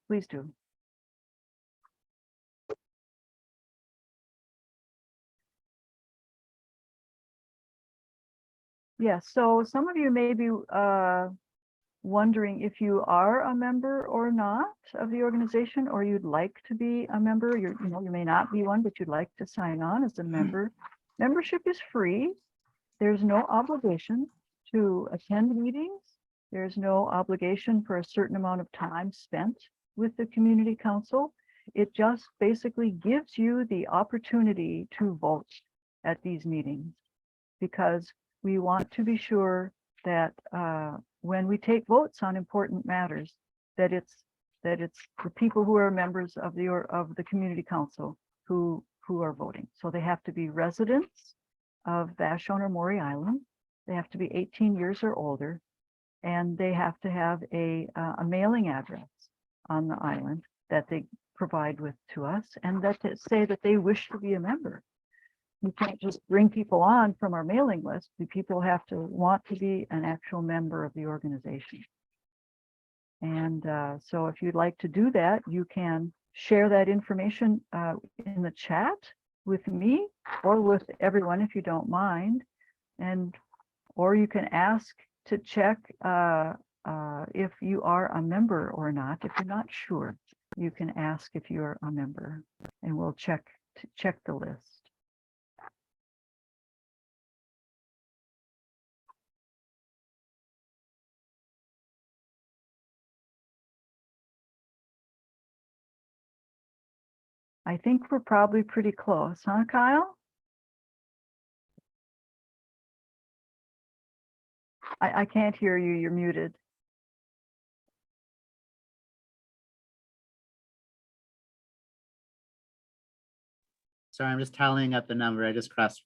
please do. Yes, so some of you may be wondering if you are a member or not of the organization, or you'd like to be a member. You may not be one, but you'd like to sign on as a member. Membership is free. There's no obligation to attend meetings. There's no obligation for a certain amount of time spent with the community council. It just basically gives you the opportunity to vote at these meetings, because we want to be sure that when we take votes on important matters, that it's the people who are members of the community council who are voting. So they have to be residents of Vashon or Maury Island. They have to be 18 years or older, and they have to have a mailing address on the island that they provide to us, and that say that they wish to be a member. We can't just bring people on from our mailing list. The people have to want to be an actual member of the organization. And so if you'd like to do that, you can share that information in the chat with me or with everyone if you don't mind. Or you can ask to check if you are a member or not. If you're not sure, you can ask if you're a member, and we'll check the list. I think we're probably pretty close, huh, Kyle? I can't hear you. You're muted. Sorry, I'm just tallying up the number. I just crossed.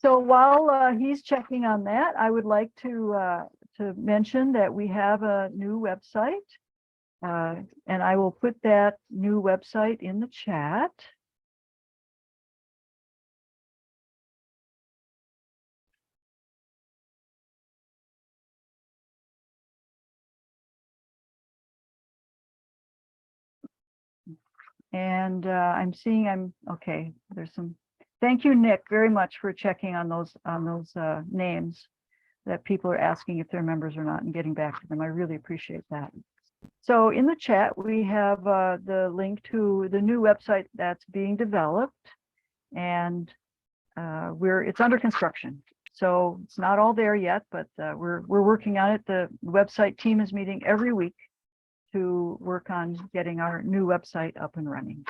So while he's checking on that, I would like to mention that we have a new website, and I will put that new website in the chat. And I'm seeing okay. There's some. Thank you, Nick, very much for checking on those names that people are asking if they're members or not and getting back to them. I really appreciate that. So in the chat, we have the link to the new website that's being developed, and it's under construction. So it's not all there yet, but we're working on it. The website team is meeting every week to work on getting our new website up and running.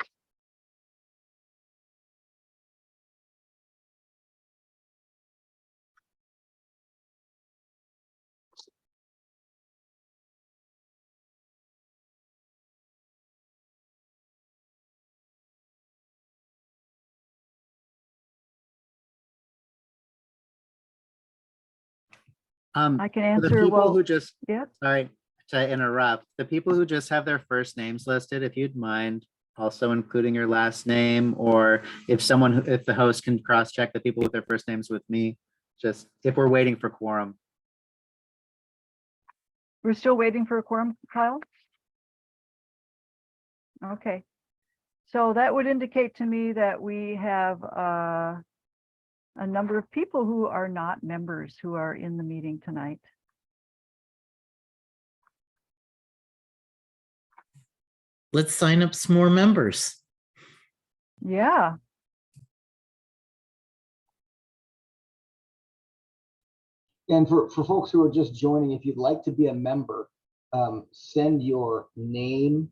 I can answer. The people who just, yeah. Sorry to interrupt, the people who just have their first names listed, if you'd mind also including your last name, or if the host can cross-check the people with their first names with me, just if we're waiting for quorum. We're still waiting for a quorum, Kyle? Okay. So that would indicate to me that we have a number of people who are not members who are in the meeting tonight. Let's sign up some more members. Yeah. And for folks who are just joining, if you'd like to be a member, send your name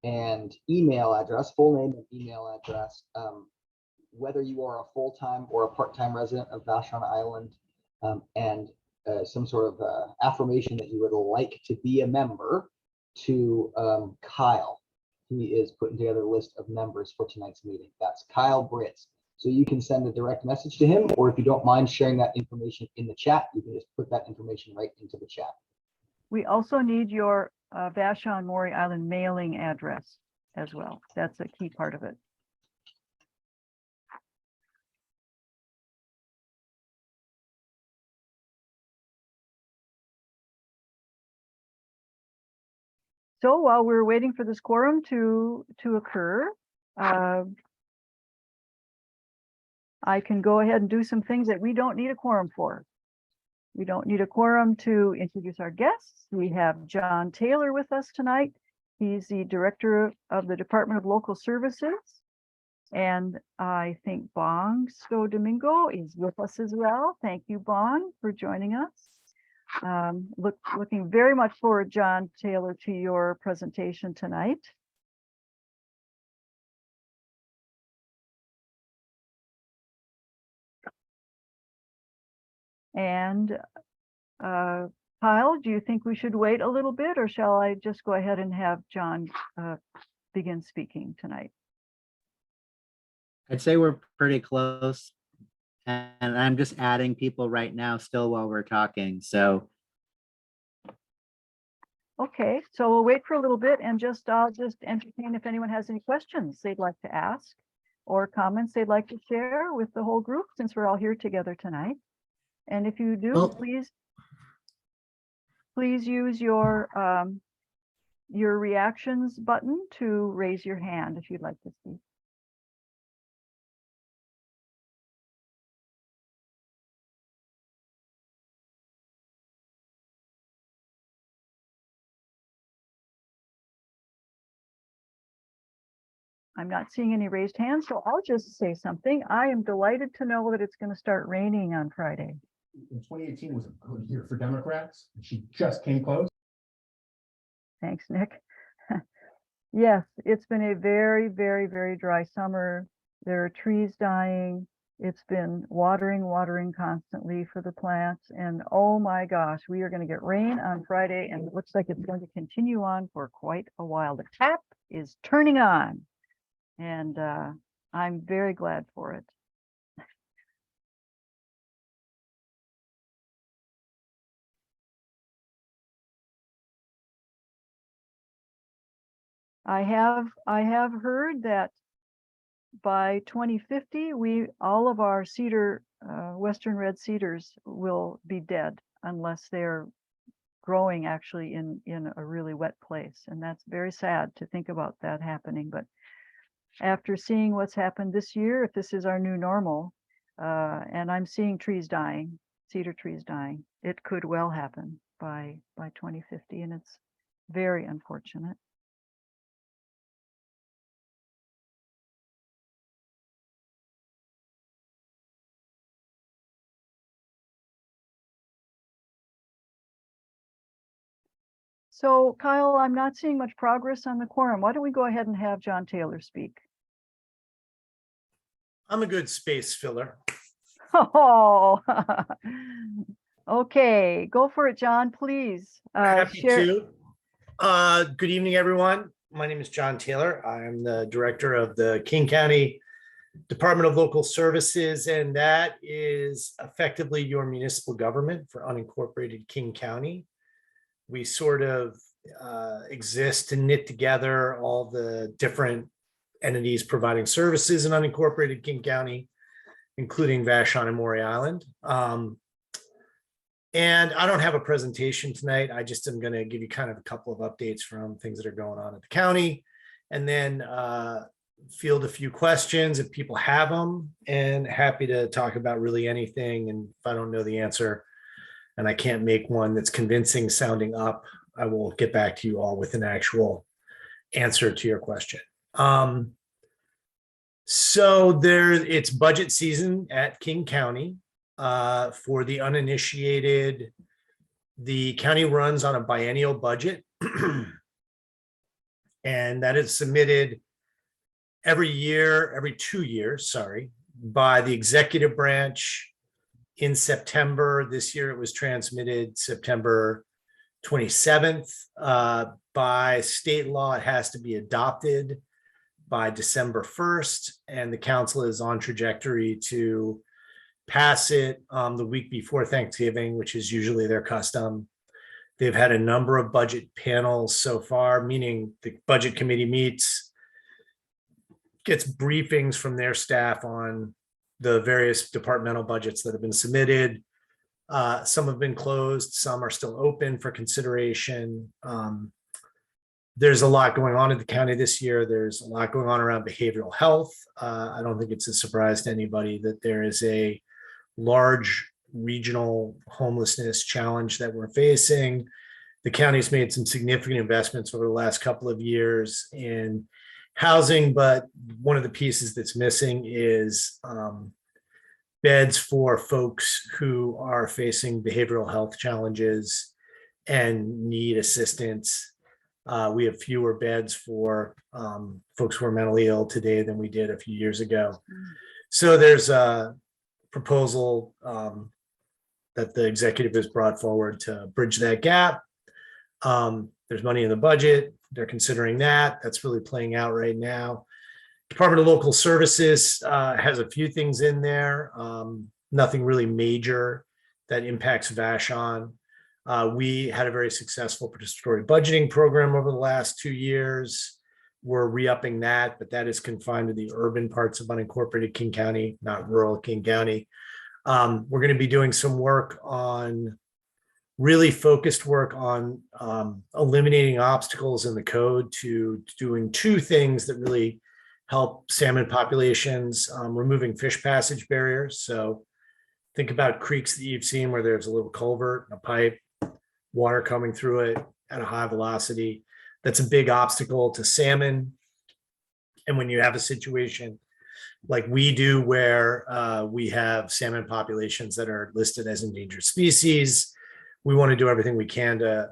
and email address, full name and email address, whether you are a full-time or a part-time resident of Vashon Island, and some sort of affirmation that you would like to be a member to Kyle. He is putting together a list of members for tonight's meeting. That's Kyle Britz. So you can send a direct message to him, or if you don't mind sharing that information in the chat, you can just put that information right into the chat. We also need your Vashon-Maury Island mailing address as well. That's a key part of it. So while we're waiting for this quorum to occur, I can go ahead and do some things that we don't need a quorum for. We don't need a quorum to introduce our guests. We have John Taylor with us tonight. He's the Director of the Department of Local Services. And I think Bong Sco Domingo is with us as well. Thank you, Bong, for joining us. Looking very much forward, John Taylor, to your presentation tonight. And Kyle, do you think we should wait a little bit, or shall I just go ahead and have John begin speaking tonight? I'd say we're pretty close. And I'm just adding people right now still while we're talking. So. Okay, so we'll wait for a little bit and I'll just entertain if anyone has any questions they'd like to ask or comments they'd like to share with the whole group, since we're all here together tonight. And if you do, Well- please use your reactions button to raise your hand if you'd like to speak. I'm not seeing any raised hands, so I'll just say something. I am delighted to know that it's going to start raining on Friday. In 2018 was a good year for Democrats. She just came close. Thanks, Nick. Yes, it's been a very, very, very dry summer. There are trees dying. It's been watering constantly for the plants. And oh my gosh, we are going to get rain on Friday, and it looks like it's going to continue on for quite a while. The tap is turning on, and I'm very glad for it. I have heard that by 2050, all of our cedar, Western red cedars will be dead unless they're growing actually in a really wet place. And that's very sad to think about that happening. But after seeing what's happened this year, if this is our new normal, and I'm seeing trees dying, cedar trees dying, it could well happen by 2050, and it's very unfortunate. So Kyle, I'm not seeing much progress on the quorum. Why don't we go ahead and have John Taylor speak? I'm a good space filler. Oh, okay, go for it, John, please. Happy Share. to. Good evening, everyone. My name is John Taylor. I'm the director of the King County Department of Local Services, and that is effectively your municipal government for unincorporated King County. We sort of exist to knit together all the different entities providing services in unincorporated King County, including Vashon-Maury Island. And I don't have a presentation tonight. I just am going to give you kind of a couple of updates from things that are going on at the county, and then field a few questions if people have them, and happy to talk about really anything. And if I don't know the answer and I can't make one that's convincing sounding up, I will get back to you all with an actual answer to your question. So it's budget season at King County. For the uninitiated, the county runs on a biennial budget, and that is submitted every 2 years, by the executive branch in September. This year it was transmitted September 27th. By state law, it has to be adopted by December 1st, and the council is on trajectory to pass it the week before Thanksgiving, which is usually their custom. They've had a number of budget panels so far, meaning the budget committee meets, gets briefings from their staff on the various departmental budgets that have been submitted. Some have been closed, some are still open for consideration. There's a lot going on in the county this year. There's a lot going on around behavioral health. I don't think it's a surprise to anybody that there is a large regional homelessness challenge that we're facing. The county's made some significant investments over the last couple of years in housing, but one of the pieces that's missing is beds for folks who are facing behavioral health challenges and need assistance. We have fewer beds for folks who are mentally ill today than we did a few years ago. So there's a proposal that the executive has brought forward to bridge that gap. There's money in the budget. They're considering that. That's really playing out right now. Department of Local Services has a few things in there. Nothing really major that impacts Vashon. We had a very successful participatory budgeting program over the last 2 years. We're re-upping that, but that is confined to the urban parts of unincorporated King County, not rural King County. We're going to be doing some work on really focused work on eliminating obstacles in the code to doing two things that really help salmon populations, removing fish passage barriers. So think about creeks that you've seen where there's a little culvert, a pipe, water coming through it at a high velocity. That's a big obstacle to salmon. And when you have a situation like we do where we have salmon populations that are listed as endangered species, we want to do everything we can to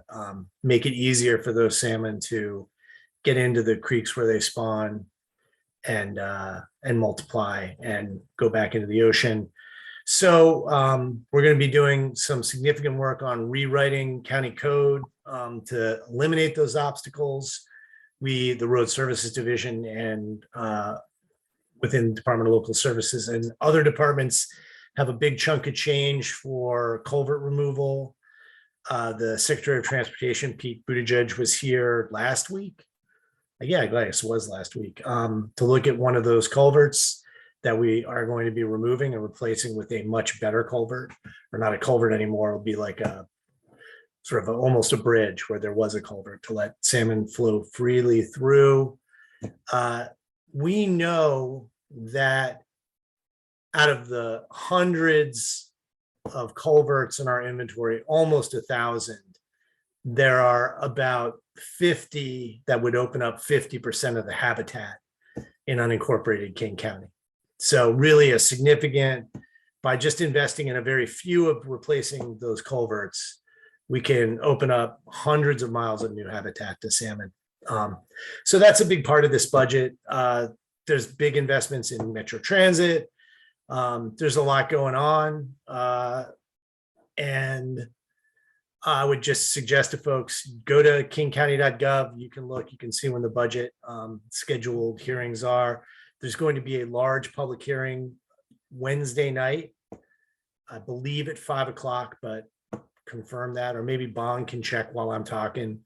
make it easier for those salmon to get into the creeks where they spawn and multiply and go back into the ocean. So we're going to be doing some significant work on rewriting county code to eliminate those obstacles. The Road Services Division and within Department of Local Services and other departments have a big chunk of change for culvert removal. The Secretary of Transportation, Pete Buttigieg, was here last week. Yeah, I guess it was last week, to look at one of those culverts that we are going to be removing and replacing with a much better culvert, or not a culvert anymore. It'll be like a sort of almost a bridge where there was a culvert to let salmon flow freely through. We know that out of the hundreds of culverts in our inventory, almost 1,000, there are about 50 that would open up 50% of the habitat in unincorporated King County. So really a significant, by just investing in a very few of replacing those culverts, we can open up hundreds of miles of new habitat to salmon. So that's a big part of this budget. There's big investments in Metro Transit. There's a lot going on. And I would just suggest to folks, go to kingcounty.gov. You can look, you can see when the budget scheduled hearings are. There's going to be a large public hearing Wednesday night, I believe at 5 o'clock, but confirm that, or maybe Bong can check while I'm talking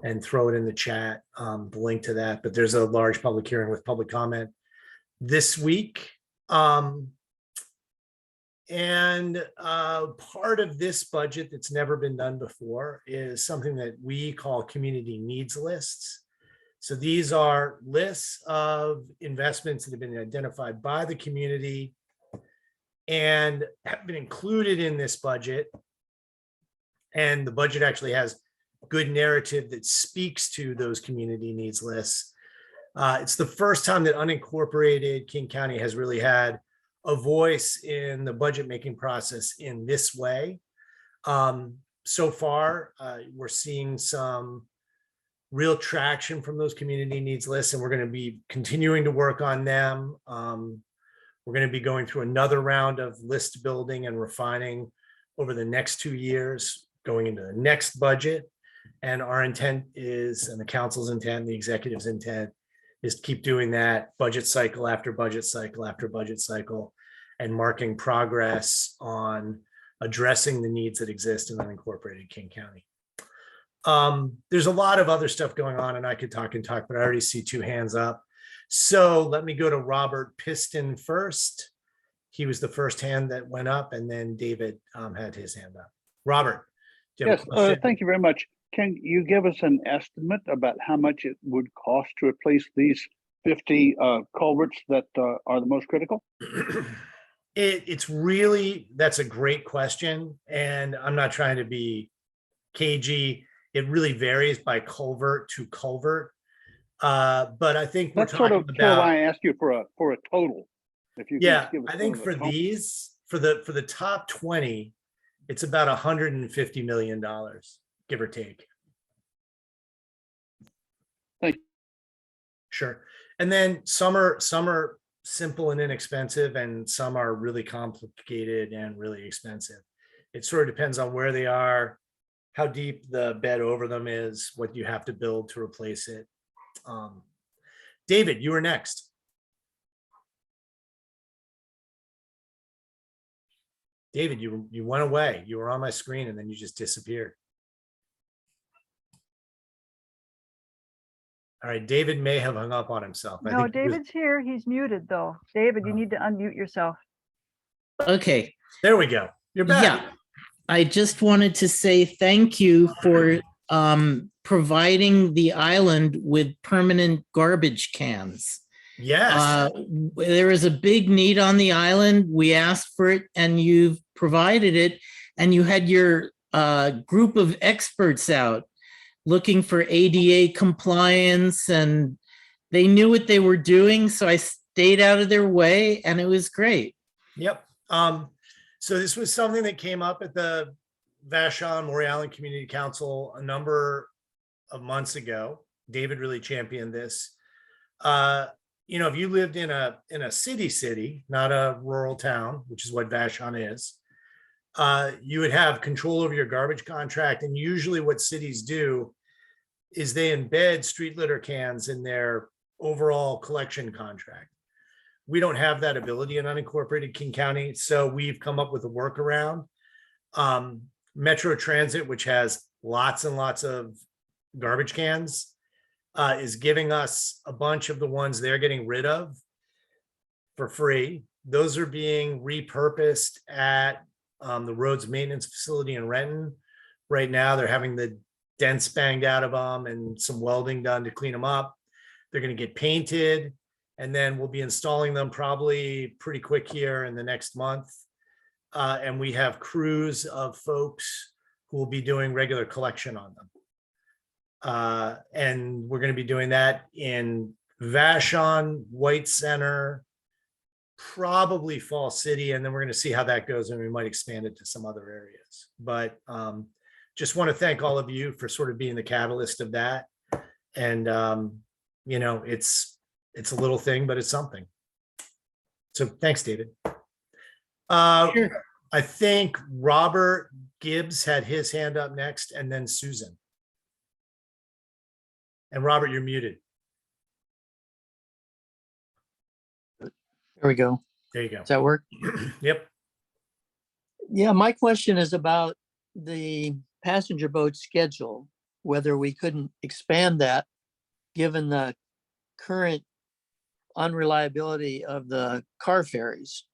and throw it in the chat, the link to that. But there's a large public hearing with public comment this week. And part of this budget that's never been done before is something that we call community needs lists. So these are lists of investments that have been identified by the community and have been included in this budget. And the budget actually has good narrative that speaks to those community needs lists. It's the first time that unincorporated King County has really had a voice in the budget making process in this way. So far, we're seeing some real traction from those community needs lists, and we're going to be continuing to work on them. We're going to be going through another round of list building and refining over the next 2 years, going into the next budget. And our intent is, and the council's intent, the executive's intent, is to keep doing that budget cycle after budget cycle after budget cycle, and marking progress on addressing the needs that exist in unincorporated King County. There's a lot of other stuff going on, and I could talk and talk, but I already see 2 hands up. So let me go to Robert Piston first. He was the first hand that went up, and then David had his hand up. Robert, do you have a Yes, question? thank you very much. Can you give us an estimate about how much it would cost to replace these 50 culverts that are the most critical? It's really, that's a great question. And I'm not trying to be cagey. It really varies by culvert to culvert. But I think we're That's sort talking of why about, I asked you for a total. If you can yeah, just give us I sort think of a for total. these, for the top 20, it's about $150 million, give or take. Thank you. Sure. And then some are simple and inexpensive, and some are really complicated and really expensive. It sort of depends on where they are, how deep the bed over them is, what you have to build to replace it. David, you were next. David, you went away. You were on my screen and then you just disappeared. All right, David may have hung up on himself. I No, think he was- David's here. He's muted though. David, you Oh. need to unmute yourself. Okay, There we go. You're back. yeah. I just wanted to say thank you for providing the island with permanent garbage cans. Yes. There is a big need on the island. We asked for it and you've provided it. And you had your group of experts out looking for ADA compliance, and they knew what they were doing. So I stayed out of their way and it was great. Yep. So this was something that came up at the Vashon-Maury Island Community Council a number of months ago. David really championed this. You know, if you lived in a city, not a rural town, which is what Vashon is, you would have control over your garbage contract. And usually what cities do is they embed street litter cans in their overall collection contract. We don't have that ability in unincorporated King County, so we've come up with a workaround. Metro Transit, which has lots and lots of garbage cans, is giving us a bunch of the ones they're getting rid of for free. Those are being repurposed at the roads maintenance facility in Renton. Right now, they're having the dents banged out of them and some welding done to clean them up. They're going to get painted, and then we'll be installing them probably pretty quick here in the next month. And we have crews of folks who will be doing regular collection on them. And we're going to be doing that in Vashon, White Center, probably Fall City, and then we're going to see how that goes, and we might expand it to some other areas. But just want to thank all of you for sort of being the catalyst of that. And you know, it's a little thing, but it's something. So thanks, David. Sure. I think Robert Gibbs had his hand up next, and then Susan. And Robert, you're muted. There we go. There you go. Does that work? Yep. Yeah, my question is about the passenger boat schedule, whether we couldn't expand that given the current unreliability of the car ferries.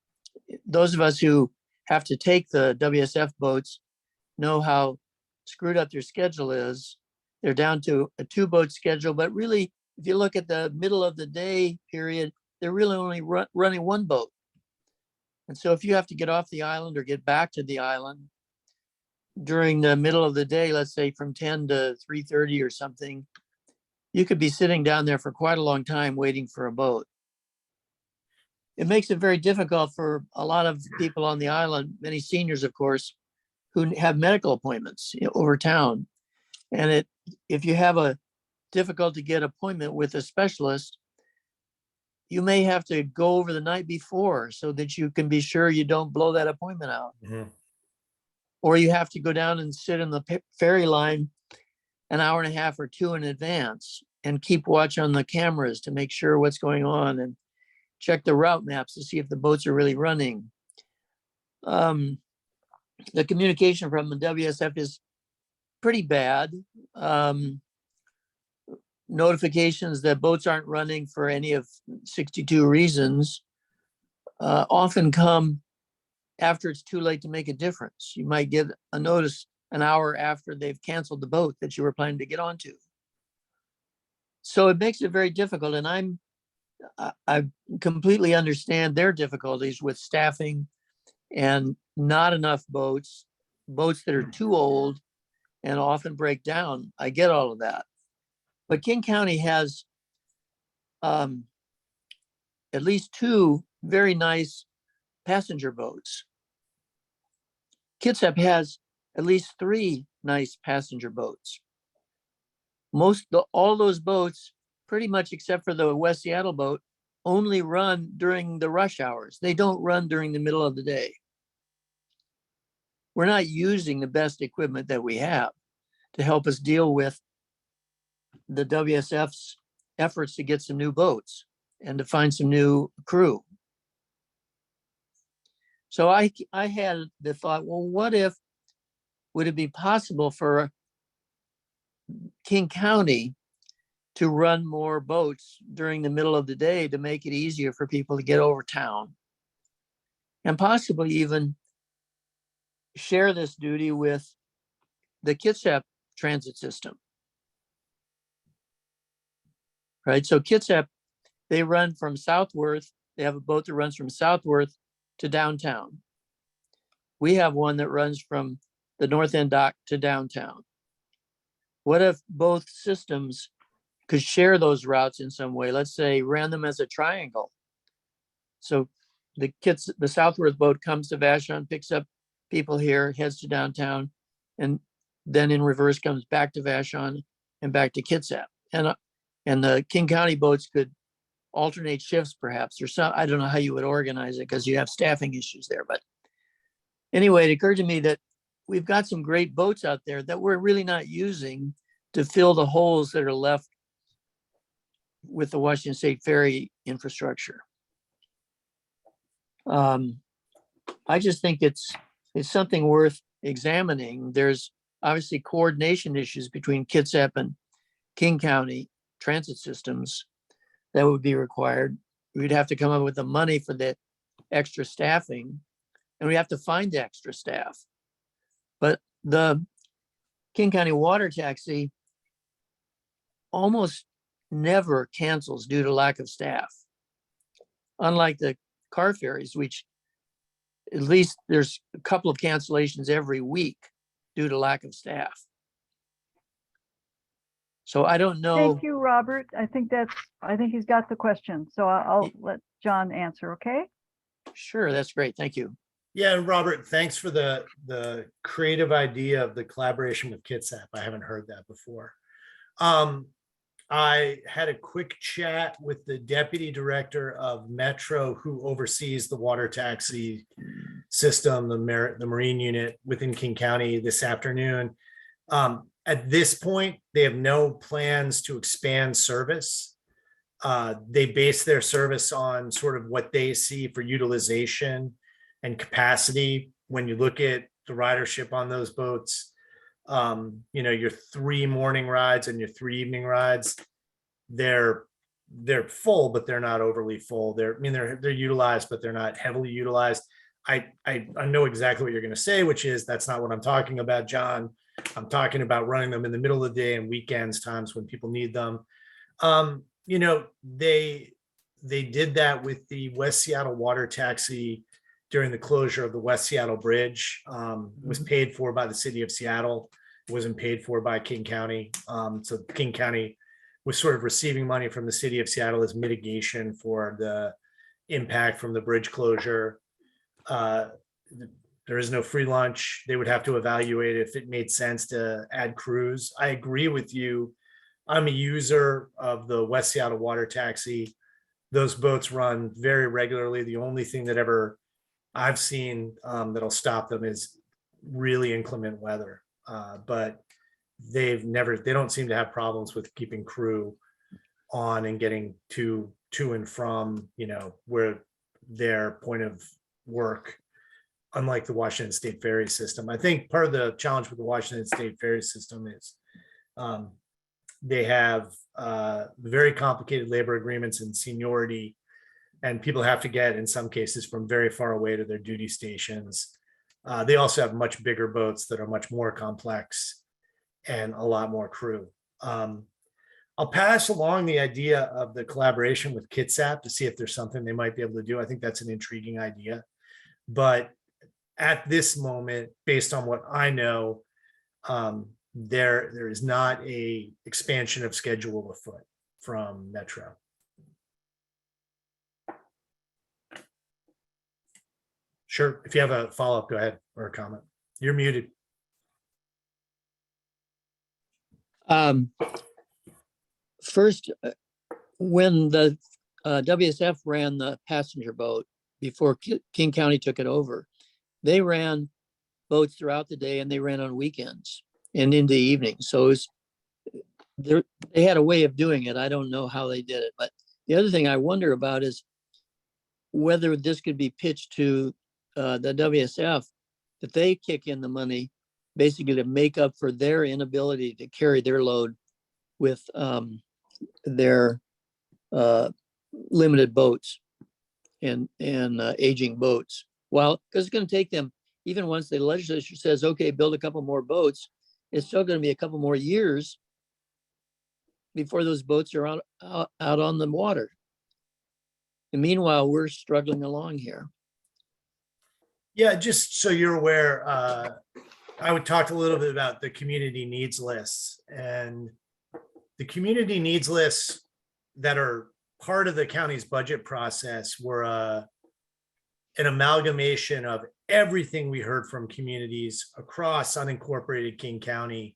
Those of us who have to take the WSF boats know how screwed up their schedule is. They're down to a 2-boat schedule, but really, if you look at the middle of the day period, they're really only running 1 boat. And so if you have to get off the island or get back to the island during the middle of the day, let's say from 10 to 3:30 or something, you could be sitting down there for quite a long time waiting for a boat. It makes it very difficult for a lot of people on the island, many seniors, of course, who have medical appointments over town. And if you have a difficult to get appointment with a specialist, you may have to go over the night before so that you can be sure you don't blow that appointment out. Mhm. Or you have to go down and sit in the ferry line an hour and a half or 2 in advance and keep watch on the cameras to make sure what's going on and check the route maps to see if the boats are really running. The communication from the WSF is pretty bad. Notifications that boats aren't running for any of 62 reasons often come after it's too late to make a difference. You might get a notice an hour after they've canceled the boat that you were planning to get onto. So it makes it very difficult. And I completely understand their difficulties with staffing and not enough boats that are too old and often break down. I get all of that. But King County has at least 2 very nice passenger boats. Kitsap has at least 3 nice passenger boats. All those boats, pretty much except for the West Seattle boat, only run during the rush hours. They don't run during the middle of the day. We're not using the best equipment that we have to help us deal with the WSF's efforts to get some new boats and to find some new crew. So I had the thought, well, would it be possible for King County to run more boats during the middle of the day to make it easier for people to get over town, and possibly even share this duty with the Kitsap transit system, right? So Kitsap, they run from Southworth. They have a boat that runs from Southworth to downtown. We have one that runs from the North End dock to downtown. What if both systems could share those routes in some way? Let's say ran them as a triangle. So the Southworth boat comes to Vashon, picks up people here, heads to downtown, and then in reverse comes back to Vashon and back to Kitsap. And the King County boats could alternate shifts perhaps, or some, I don't know how you would organize it because you have staffing issues there. But anyway, it occurred to me that we've got some great boats out there that we're really not using to fill the holes that are left with the Washington State Ferry infrastructure. I just think it's something worth examining. There's obviously coordination issues between Kitsap and King County transit systems that would be required. We'd have to come up with the money for the extra staffing, and we have to find the extra staff. But the King County water taxi almost never cancels due to lack of staff. Unlike the car ferries, which at least there's a couple of cancellations every week due to lack of staff. So I don't know. Thank you, Robert. I think he's got the question. So I'll let John answer, okay? Sure, that's great. Thank you. Yeah, and Robert, thanks for the creative idea of the collaboration with Kitsap. I haven't heard that before. I had a quick chat with the deputy director of Metro, who oversees the water taxi system, the marine unit within King County this afternoon. At this point, they have no plans to expand service. They base their service on sort of what they see for utilization and capacity. When you look at the ridership on those boats, your 3 morning rides and your 3 evening rides, they're full, but they're not overly full. They're utilized, but they're not heavily utilized. I know exactly what you're going to say, which is that's not what I'm talking about, John. I'm talking about running them in the middle of the day and weekends, times when people need them. They did that with the West Seattle water taxi during the closure of the West Seattle Bridge. It was paid for by the city of Seattle. It wasn't paid for by King County. So King County was sort of receiving money from the city of Seattle as mitigation for the impact from the bridge closure. There is no free lunch. They would have to evaluate if it made sense to add crews. I agree with you. I'm a user of the West Seattle water taxi. Those boats run very regularly. The only thing that ever I've seen that'll stop them is really inclement weather. But they don't seem to have problems with keeping crew on and getting to and from, where their point of work, unlike the Washington State Ferry system. I think part of the challenge with the Washington State Ferry system is they have very complicated labor agreements and seniority, and people have to get, in some cases, from very far away to their duty stations. They also have much bigger boats that are much more complex and a lot more crew. I'll pass along the idea of the collaboration with Kitsap to see if there's something they might be able to do. I think that's an intriguing idea. But at this moment, based on what I know, there is not a expansion of schedule afoot from Metro. Sure, if you have a follow-up, go ahead, or a comment. You're muted. First, when the WSF ran the passenger boat before King County took it over, they ran boats throughout the day and they ran on weekends and in the evening. So they had a way of doing it. I don't know how they did it. But the other thing I wonder about is whether this could be pitched to the WSF, that they kick in the money basically to make up for their inability to carry their load with their limited boats and aging boats. Well, because it's going to take them, even once the legislature says, okay, build a couple more boats, it's still going to be a couple more years before those boats are out on the water. And meanwhile, we're struggling along here. Yeah, just so you're aware, I would talk a little bit about the community needs lists, and the community needs lists that are part of the county's budget process were an amalgamation of everything we heard from communities across unincorporated King County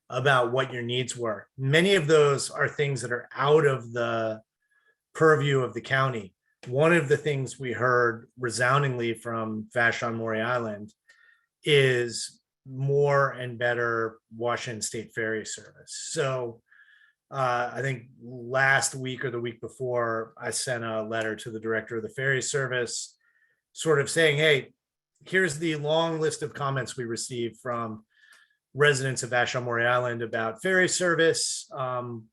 about what your needs were. Many of those are things that are out of the purview of the county. One of the things we heard resoundingly from Vashon-Maury Island is more and better Washington State ferry service. So I think last week or the week before, I sent a letter to the director of the ferry service sort of saying, hey, here's the long list of comments we received from residents of Vashon-Maury Island about ferry service.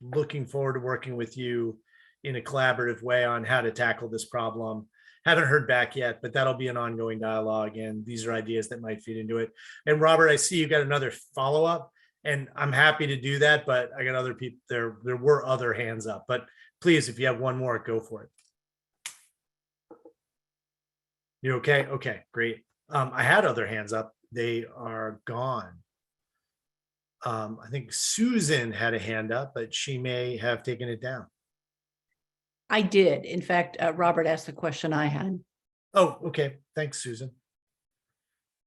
Looking forward to working with you in a collaborative way on how to tackle this problem. Haven't heard back yet, but that'll be an ongoing dialogue. And these are ideas that might feed into it. And Robert, I see you got another follow-up, and I'm happy to do that, but I got other people, there were other hands up, but please, if you have one more, go for it. You okay? Okay, great. I had other hands up. They are gone. I think Susan had a hand up, but she may have taken it down. I did. In fact, Robert asked the question I had. Oh, okay. Thanks, Susan.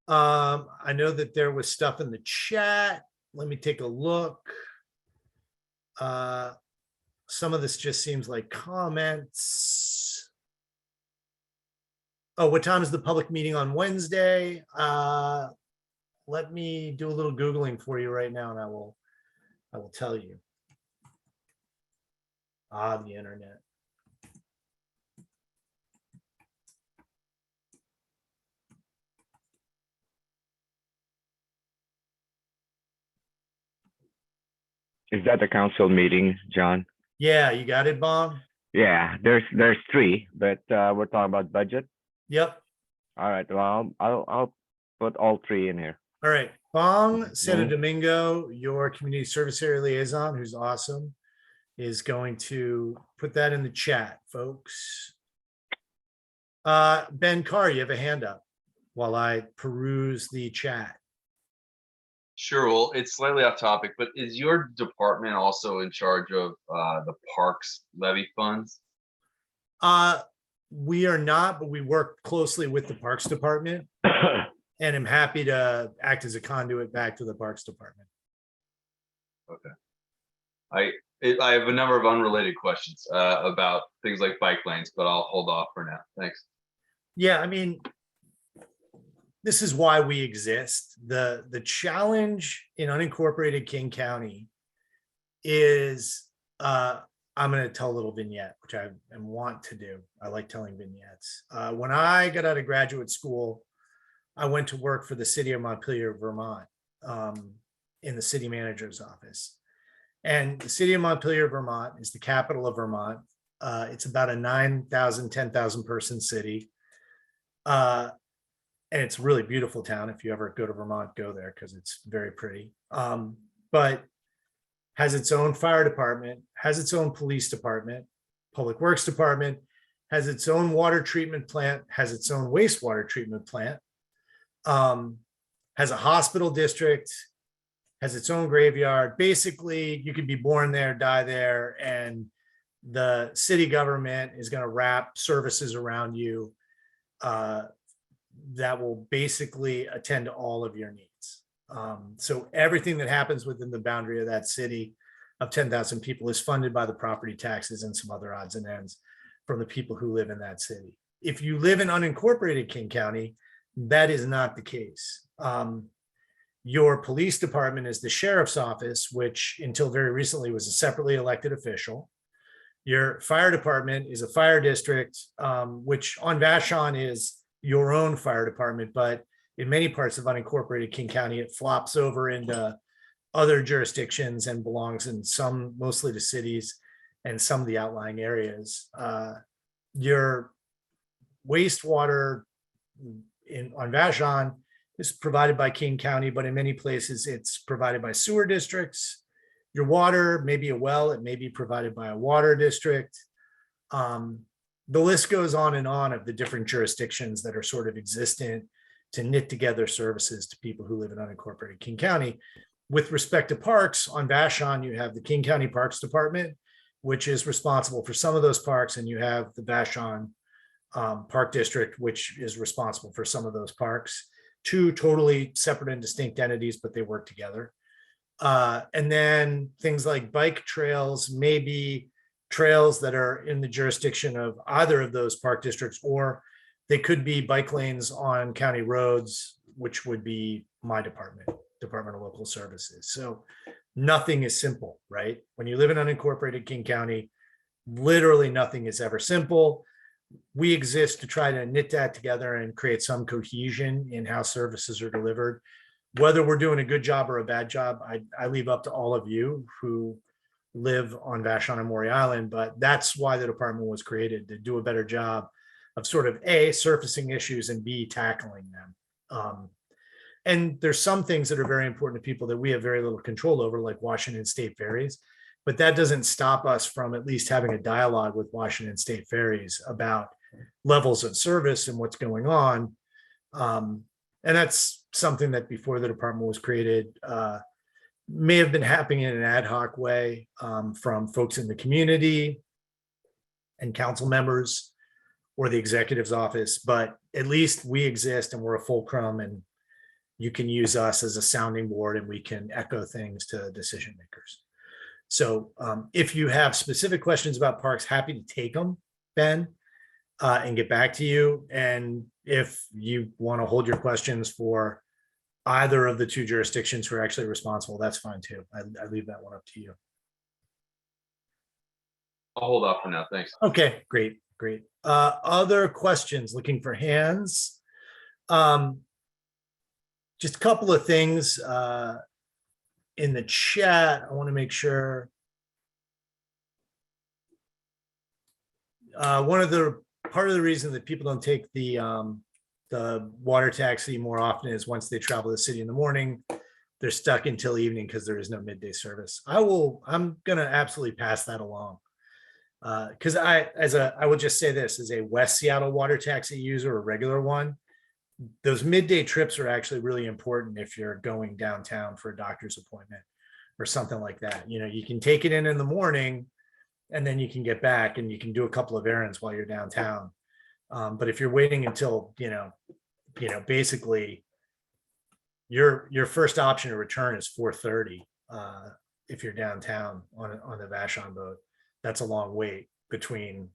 I know that there was stuff in the chat. Let me take a look. Some of this just seems like comments. Oh, what time is the public meeting on Wednesday? Let me do a little Googling for you right now, and I will tell you. The internet. Is that the council meeting, John? Yeah, you got it, Bob? Yeah, there's 3, but we're talking about budget. Yep. All right, well, I'll put all 3 in here. All right. Bong Santo Domingo, your community service area liaison, who's awesome, is going to put that in the chat, folks. Ben Carr, you have a hand up while I peruse the chat. Sure. Well, it's slightly off topic, but is your department also in charge of the parks levy funds? We are not, but we work closely with the Parks Department, and I'm happy to act as a conduit back to the Parks Department. Okay. I have a number of unrelated questions about things like bike lanes, but I'll hold off for now. Thanks. Yeah, I mean, this is why we exist. The challenge in unincorporated King County is, I'm going to tell a little vignette, which I want to do. I like telling vignettes. When I got out of graduate school, I went to work for the city of Montpelier, Vermont, in the city manager's office. And the city of Montpelier, Vermont is the capital of Vermont. It's about a 9,000, 10,000 person city. and it's a really beautiful town. If you ever go to Vermont, go there because it's very pretty. But has its own fire department, has its own police department, public works department, has its own water treatment plant, has its own wastewater treatment plant, has a hospital district, has its own graveyard. Basically, you could be born there, die there, and the city government is going to wrap services around you that will basically attend to all of your needs. So everything that happens within the boundary of that city of 10,000 people is funded by the property taxes and some other odds and ends from the people who live in that city. If you live in unincorporated King County, that is not the case. Your police department is the sheriff's office, which until very recently was a separately elected official. Your fire department is a fire district, which on Vashon is your own fire department, but in many parts of unincorporated King County, it flops over into other jurisdictions and belongs in some, mostly to cities and some of the outlying areas. Your wastewater on Vashon is provided by King County, but in many places it's provided by sewer districts. Your water may be a well, it may be provided by a water district. The list goes on and on of the different jurisdictions that are sort of existent to knit together services to people who live in unincorporated King County. With respect to parks, on Vashon, you have the King County Parks Department, which is responsible for some of those parks, and you have the Vashon Park District, which is responsible for some of those parks. Two totally separate and distinct entities, but they work together. And then things like bike trails may be trails that are in the jurisdiction of either of those park districts, or they could be bike lanes on county roads, which would be my department, Department of Local Services. So nothing is simple, right? When you live in unincorporated King County, literally nothing is ever simple. We exist to try to knit that together and create some cohesion in how services are delivered. Whether we're doing a good job or a bad job, I leave up to all of you who live on Vashon and Maury Island, but that's why the department was created, to do a better job of sort of A, surfacing issues, and B, tackling them. And there's some things that are very important to people that we have very little control over, like Washington State Ferries, but that doesn't stop us from at least having a dialogue with Washington State Ferries about levels of service and what's going on. And that's something that before the department was created, may have been happening in an ad hoc way from folks in the community and council members or the executive's office, but at least we exist and we're a fulcrum, and you can use us as a sounding board and we can echo things to decision makers. So if you have specific questions about parks, happy to take them, Ben, and get back to you. And if you want to hold your questions for either of the two jurisdictions who are actually responsible, that's fine too. I leave that one up to you. I'll hold off for now. Thanks. Okay, great. Other questions? Looking for hands. Just a couple of things in the chat. I want to make sure. Part of the reason that people don't take the water taxi more often is once they travel the city in the morning, they're stuck until evening because there is no midday service. I'm gonna absolutely pass that along. Because I will just say this, as a West Seattle water taxi user, a regular one, those midday trips are actually really important if you're going downtown for a doctor's appointment or something like that. You know, you can take it in the morning and then you can get back and you can do a couple of errands while you're downtown. But if you're waiting until, basically your first option to return is 4:30 if you're downtown on the Vashon boat. That's a long wait between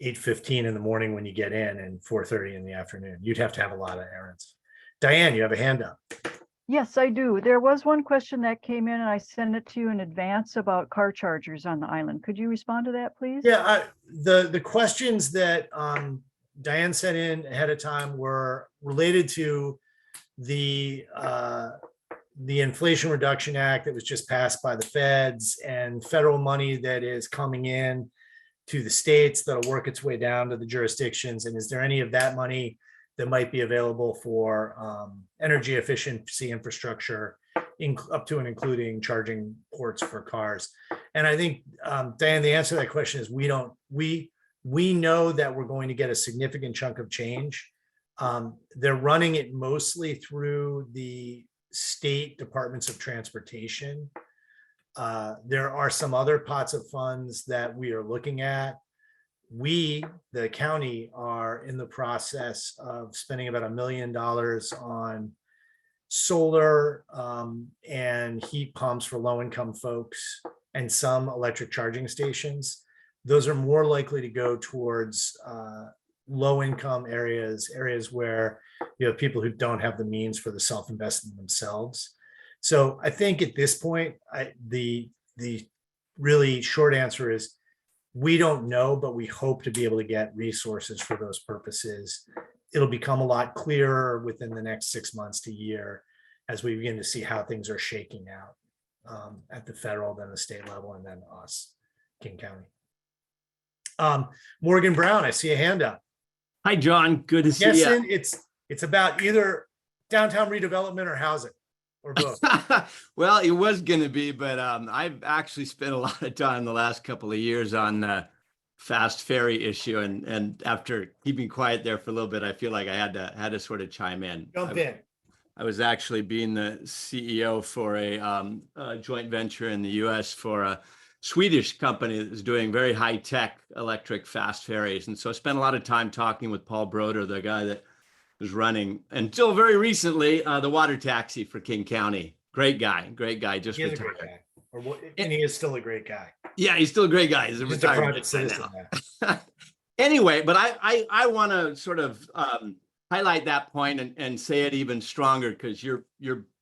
8:15 in the morning when you get in and 4:30 in the afternoon. You'd have to have a lot of errands. Diane, you have a hand up. Yes, I do. There was one question that came in and I sent it to you in advance about car chargers on the island. Could you respond to that, please? Yeah, the questions that Diane sent in ahead of time were related to the Inflation Reduction Act that was just passed by the feds and federal money that is coming in to the states that'll work its way down to the jurisdictions. And is there any of that money that might be available for energy efficiency infrastructure, up to and including charging ports for cars. And I think, Diane, the answer to that question is we know that we're going to get a significant chunk of change. They're running it mostly through the state departments of transportation. There are some other pots of funds that we are looking at. We, the county, are in the process of spending about $1 million on solar and heat pumps for low-income folks and some electric charging stations. Those are more likely to go towards low-income areas where you have people who don't have the means for the self-investment themselves. So I think at this point, the really short answer is we don't know, but we hope to be able to get resources for those purposes. It'll become a lot clearer within the next 6 months to year as we begin to see how things are shaking out at the federal, then the state level, and then us, King County. Morgan Brown, I see a hand up. Hi, John. Good to see you. Guessing it's about either downtown redevelopment or housing, or both. Well, it was going to be, but I've actually spent a lot of time the last couple of years on the fast ferry issue, and after keeping quiet there for a little bit, I feel like I had to sort of chime in. Jump in. I was actually being the CEO for a joint venture in the U.S. for a Swedish company that is doing very high-tech electric fast ferries. And so I spent a lot of time talking with Paul Broder, the guy that was running, until very recently, the water taxi for King County. Great guy, just He is retired. a great guy. And he is still a great guy. Yeah, he's still a great guy. He's a Just a retired private citizen now. Anyway, but I want to sort of highlight that point and say it even stronger, because your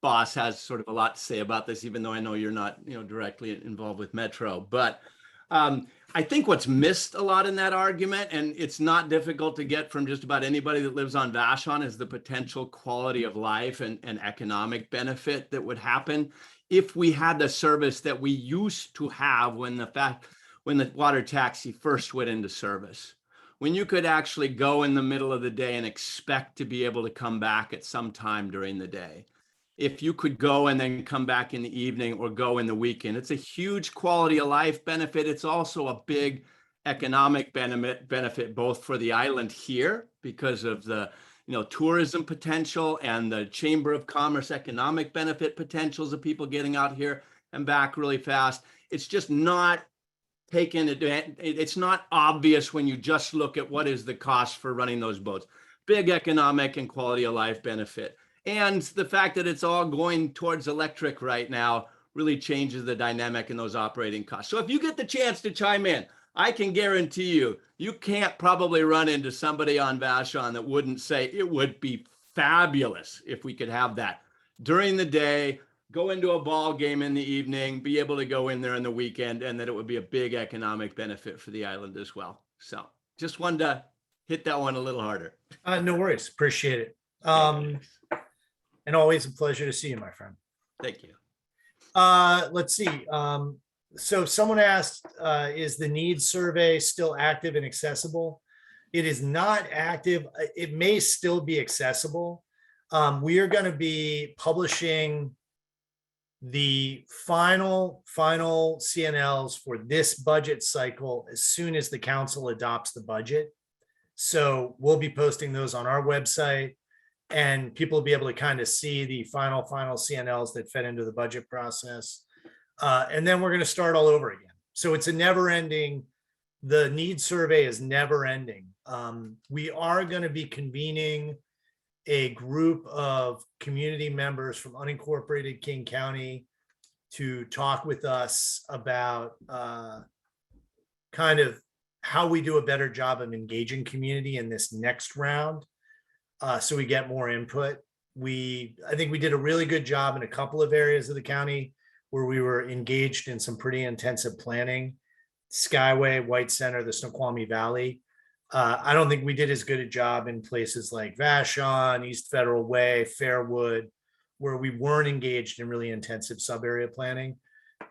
boss has sort of a lot to say about this, even though I know you're not directly involved with Metro. But I think what's missed a lot in that argument, and it's not difficult to get from just about anybody that lives on Vashon, is the potential quality of life and economic benefit that would happen if we had the service that we used to have when the water taxi first went into service. When you could actually go in the middle of the day and expect to be able to come back at some time during the day. If you could go and then come back in the evening or go in the weekend, it's a huge quality of life benefit. It's also a big economic benefit both for the island here because of the tourism potential and the Chamber of Commerce economic benefit potentials of people getting out here and back really fast. It's just not taken advantage. It's not obvious when you just look at what is the cost for running those boats. Big economic and quality of life benefit. And the fact that it's all going towards electric right now really changes the dynamic in those operating costs. So if you get the chance to chime in, I can guarantee you can't probably run into somebody on Vashon that wouldn't say it would be fabulous if we could have that during the day, go into a ball game in the evening, be able to go in there on the weekend, and that it would be a big economic benefit for the island as well. So just wanted to hit that one a little harder. No worries. Appreciate it. And always a pleasure to see you, my friend. Thank you. Let's see. So someone asked, is the needs survey still active and accessible? It is not active. It may still be accessible. We are going to be publishing the final CNLs for this budget cycle as soon as the council adopts the budget. So we'll be posting those on our website, and people will be able to kind of see the final CNLs that fed into the budget process. And then we're going to start all over again. So it's a never ending, the need survey is never ending. We are going to be convening a group of community members from unincorporated King County to talk with us about kind of how we do a better job of engaging community in this next round, so we get more input. I think we did a really good job in a couple of areas of the county where we were engaged in some pretty intensive planning. Skyway, White Center, the Snoqualmie Valley. I don't think we did as good a job in places like Vashon, East Federal Way, Fairwood, where we weren't engaged in really intensive sub-area planning.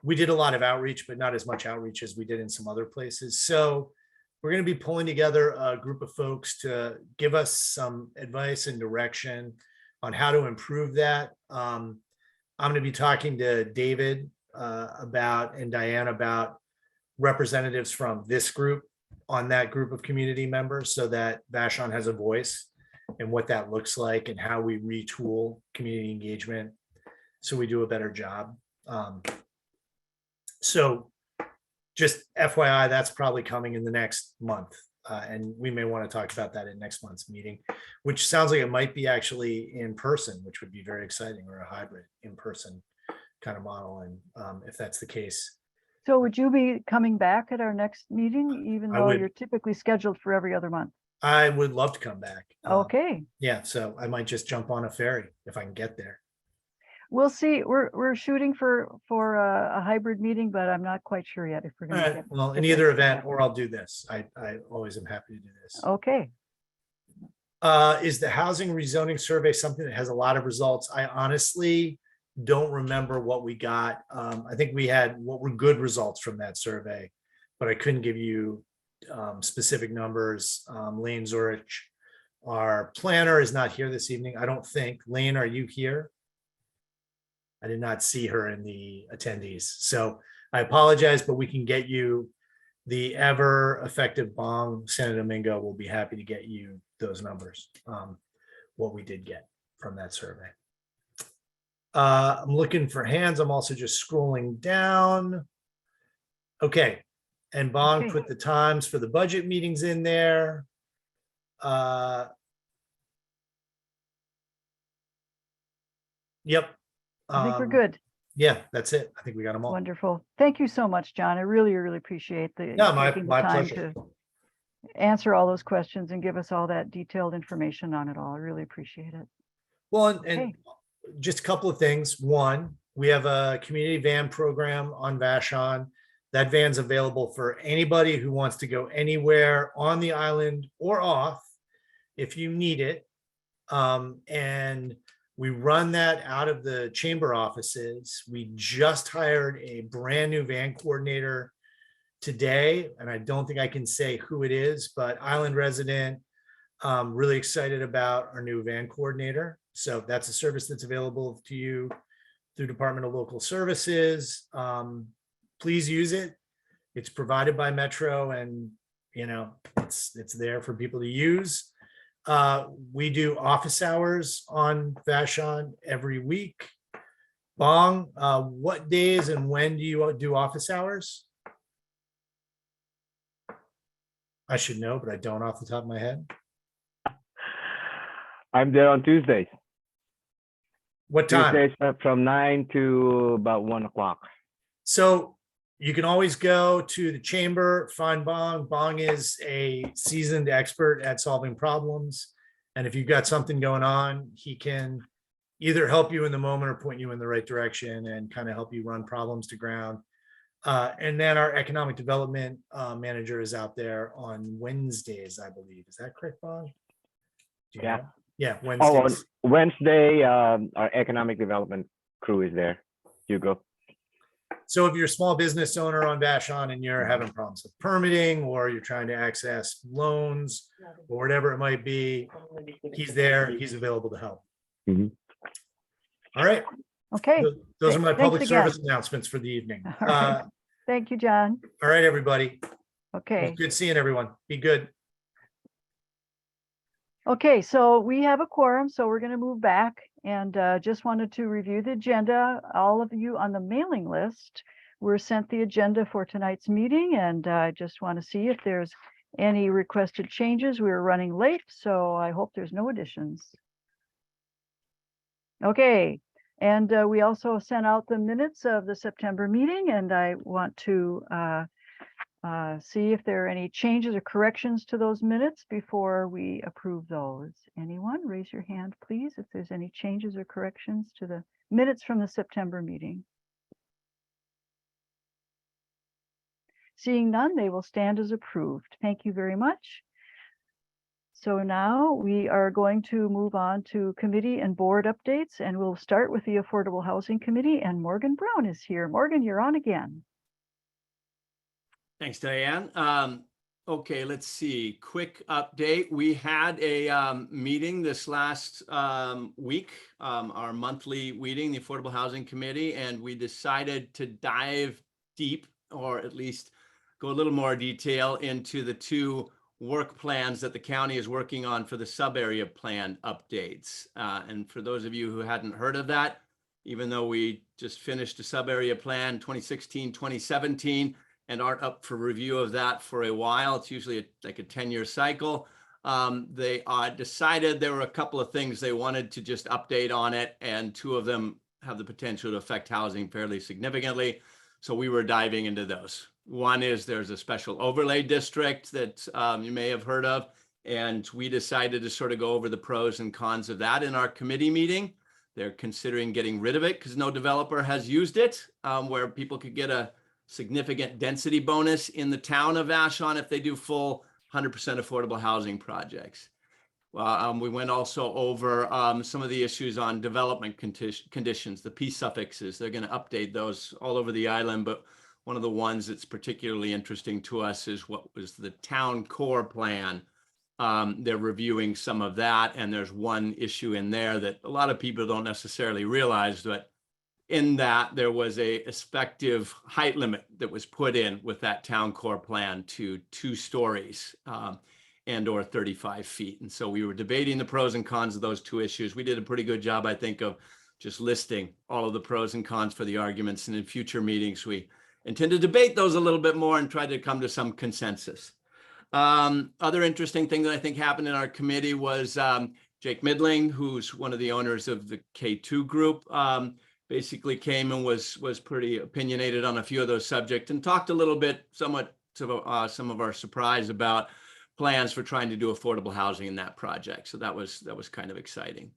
We did a lot of outreach, but not as much outreach as we did in some other places. So we're going to be pulling together a group of folks to give us some advice and direction on how to improve that. I'm going to be talking to David about and Diane about representatives from this group on that group of community members so that Vashon has a voice and what that looks like and how we retool community engagement so we do a better job. So just FYI, that's probably coming in the next month. And we may want to talk about that in next month's meeting, which sounds like it might be actually in person, which would be very exciting, or a hybrid in-person kind of model. And if that's the case. So would you be coming back at our next meeting, even I though would. you're typically scheduled for every other month? I would love to come back. Okay, Yeah, so I might just jump on a ferry if I can get there. we'll see. We're shooting for a hybrid meeting, but I'm not quite sure yet if we're All going to right, get. well, in get either that. event, or I'll do this. I always am happy to do this. Okay, Is the housing rezoning survey something that has a lot of results? I honestly don't remember what we got. I think we had what were good results from that survey, but I couldn't give you specific numbers. Lane Zurich, our planner, is not here this evening, I don't think. Lane, are you here? I did not see her in the attendees. So I apologize, but we can get you the ever effective Bong Santo Domingo. Will be happy to get you those numbers, what we did get from that survey. I'm looking for hands. I'm also just scrolling down. Okay. And Bong Okay. put the times for the budget meetings in there. Yep. I think we're good. Yeah, that's it. I think we got them all. Wonderful. Thank you so much, John. I really, really appreciate the Yeah, taking the my time pleasure. to answer all those questions and give us all that detailed information on it all. I really appreciate it. Well, and Okay. just a couple of things. One, we have a community van program on Vashon. That van's available for anybody who wants to go anywhere on the island or off if you need it. And we run that out of the chamber offices. We just hired a brand new van coordinator today, and I don't think I can say who it is, but island resident, really excited about our new van coordinator. So that's a service that's available to you through Department of Local Services. Please use it. It's provided by Metro, and it's there for people to use. We do office hours on Vashon every week. Bong, what days and when do you do office hours? I should know, but I don't off the top of my head. I'm there on Tuesdays. What time? Tuesdays from 9 to about 1 o'clock. So you can always go to the chamber, find Bong. Bong is a seasoned expert at solving problems. And if you've got something going on, he can either help you in the moment or point you in the right direction and kind of help you run problems to ground. And then our economic development manager is out there on Wednesdays, I believe. Is that correct, Bong? Do you Yeah. know? Yeah, Oh, on Wednesdays. Wednesday, our economic development crew is there. Hugo. So if you're a small business owner on Vashon and you're having problems with permitting, or you're trying to access loans or whatever it might be, he's there, he's available to help. Mhm. All right. Okay. Those are my Thanks public again. service announcements for the evening. All right. Thank you, John. All right, everybody. Okay. Good seeing everyone. Be good. Okay, so we have a quorum, so we're going to move back, and just wanted to review the agenda. All of you on the mailing list were sent the agenda for tonight's meeting, and I just want to see if there's any requested changes. We were running late, so I hope there's no additions. Okay, and we also sent out the minutes of the September meeting, and I want to see if there are any changes or corrections to those minutes before we approve those. Anyone, raise your hand, please, if there's any changes or corrections to the minutes from the September meeting. Seeing none, they will stand as approved. Thank you very much. So now we are going to move on to committee and board updates, and we'll start with the Affordable Housing Committee, and Morgan Brown is here. Morgan, you're on again. Thanks, Diane. Okay, let's see. Quick update. We had a meeting this last week, our monthly meeting, the Affordable Housing Committee, and we decided to dive deep, or at least go a little more detail into the two work plans that the county is working on for the sub-area plan updates. And for those of you who hadn't heard of that, even though we just finished a sub-area plan 2016, 2017, and aren't up for review of that for a while. It's usually like a 10-year cycle. They decided there were a couple of things they wanted to just update on it, and two of them have the potential to affect housing fairly significantly. So we were diving into those. One is there's a special overlay district that you may have heard of, and we decided to sort of go over the pros and cons of that in our committee meeting. They're considering getting rid of it because no developer has used it, where people could get a significant density bonus in the town of Vashon if they do full 100% affordable housing projects. We went also over some of the issues on development conditions, the P suffixes. They're going to update those all over the island, but one of the ones that's particularly interesting to us is what was the town core plan. They're reviewing some of that, and there's one issue in there that a lot of people don't necessarily realize, but in that there was a effective height limit that was put in with that town core plan to 2 stories and or 35 feet. And so we were debating the pros and cons of those two issues. We did a pretty good job, I think, of just listing all of the pros and cons for the arguments. And in future meetings, we intend to debate those a little bit more and try to come to some consensus. Other interesting thing that I think happened in our committee was Jake Midling, who's one of the owners of the K2 group, basically came and was pretty opinionated on a few of those subjects and talked a little bit, somewhat to some of our surprise, about plans for trying to do affordable housing in that project. So that was kind of exciting.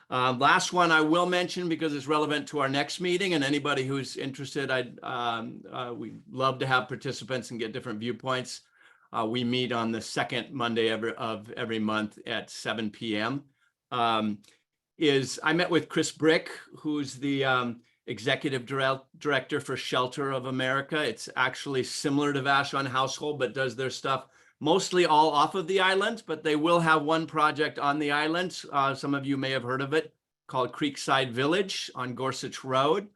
Last one I will mention because it's relevant to our next meeting, and anybody who's interested, we'd love to have participants and get different viewpoints. We meet on the second Monday of every month at 7 p.m. I met with Chris Brick, who's the executive director for Shelter of America. It's actually similar to Vashon Household, but does their stuff mostly all off of the island, but they will have one project on the island. Some of you may have heard of it, called Creekside Village on Gorsuch Road.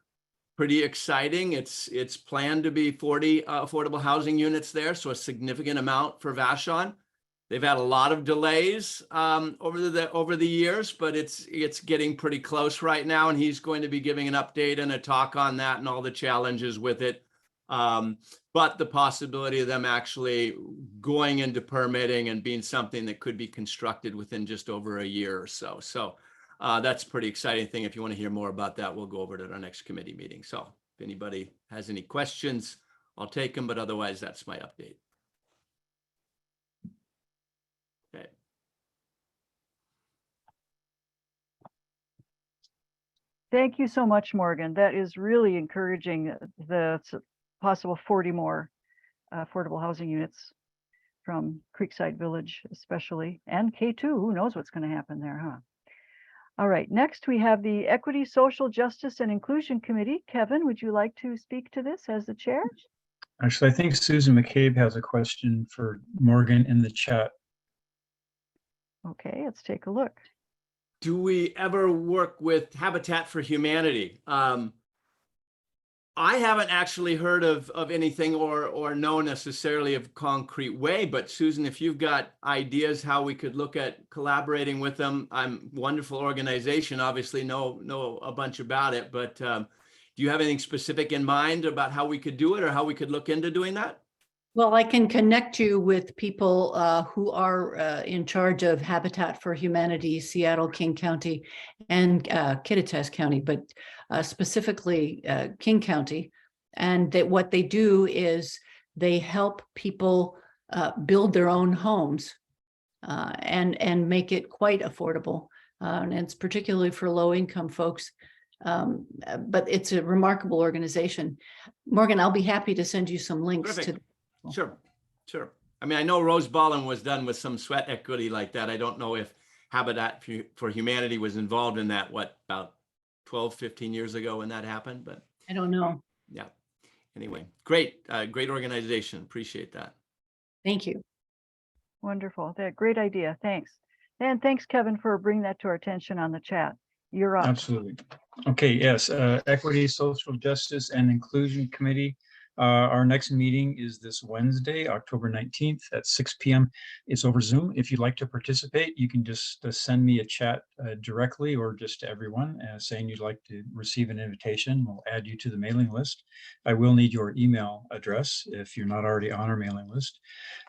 Pretty exciting. It's planned to be 40 affordable housing units there, so a significant amount for Vashon. They've had a lot of delays over the years, but it's getting pretty close right now, and he's going to be giving an update and a talk on that and all the challenges with it. But the possibility of them actually going into permitting and being something that could be constructed within just over a year or so. So that's a pretty exciting thing. If you want to hear more about that, we'll go over it at our next committee meeting. So if anybody has any questions, I'll take them, but otherwise that's my update. Okay. Thank you so much, Morgan. That is really encouraging, the possible 40 more affordable housing units from Creekside Village especially, and K2. Who knows what's going to happen there, huh? All right, next we have the Equity, Social Justice and Inclusion Committee. Kevin, would you like to speak to this as the chair? Actually, I think Susan McCabe has a question for Morgan in the chat. Okay, let's take a look. Do we ever work with Habitat for Humanity? I haven't actually heard of anything or know necessarily of concrete way, but Susan, if you've got ideas how we could look at collaborating with them, wonderful organization, obviously know a bunch about it, but do you have anything specific in mind about how we could do it or how we could look into doing that? Well, I can connect you with people who are in charge of Habitat for Humanity, Seattle, King County, and Kittitas County, but specifically King County. And that what they do is they help people build their own homes and make it quite affordable. And it's particularly for low-income folks. But it's a remarkable organization. Morgan, I'll be happy to send you some links. Perfect. To. Sure. I mean, I know Rose Ballin was done with some sweat equity like that. I don't know if Habitat for Humanity was involved in that, about 12, 15 years ago when that happened, but I don't know. Yeah. Anyway, great organization. Appreciate that. Thank you. Wonderful. That great idea. Thanks. And thanks, Kevin, for bringing that to our attention on the chat. You're up. Absolutely. Okay, yes, Equity, Social Justice and Inclusion Committee. Our next meeting is this Wednesday, October 19th at 6 p.m. It's over Zoom. If you'd like to participate, you can just send me a chat directly or just to everyone saying you'd like to receive an invitation. We'll add you to the mailing list. I will need your email address if you're not already on our mailing list.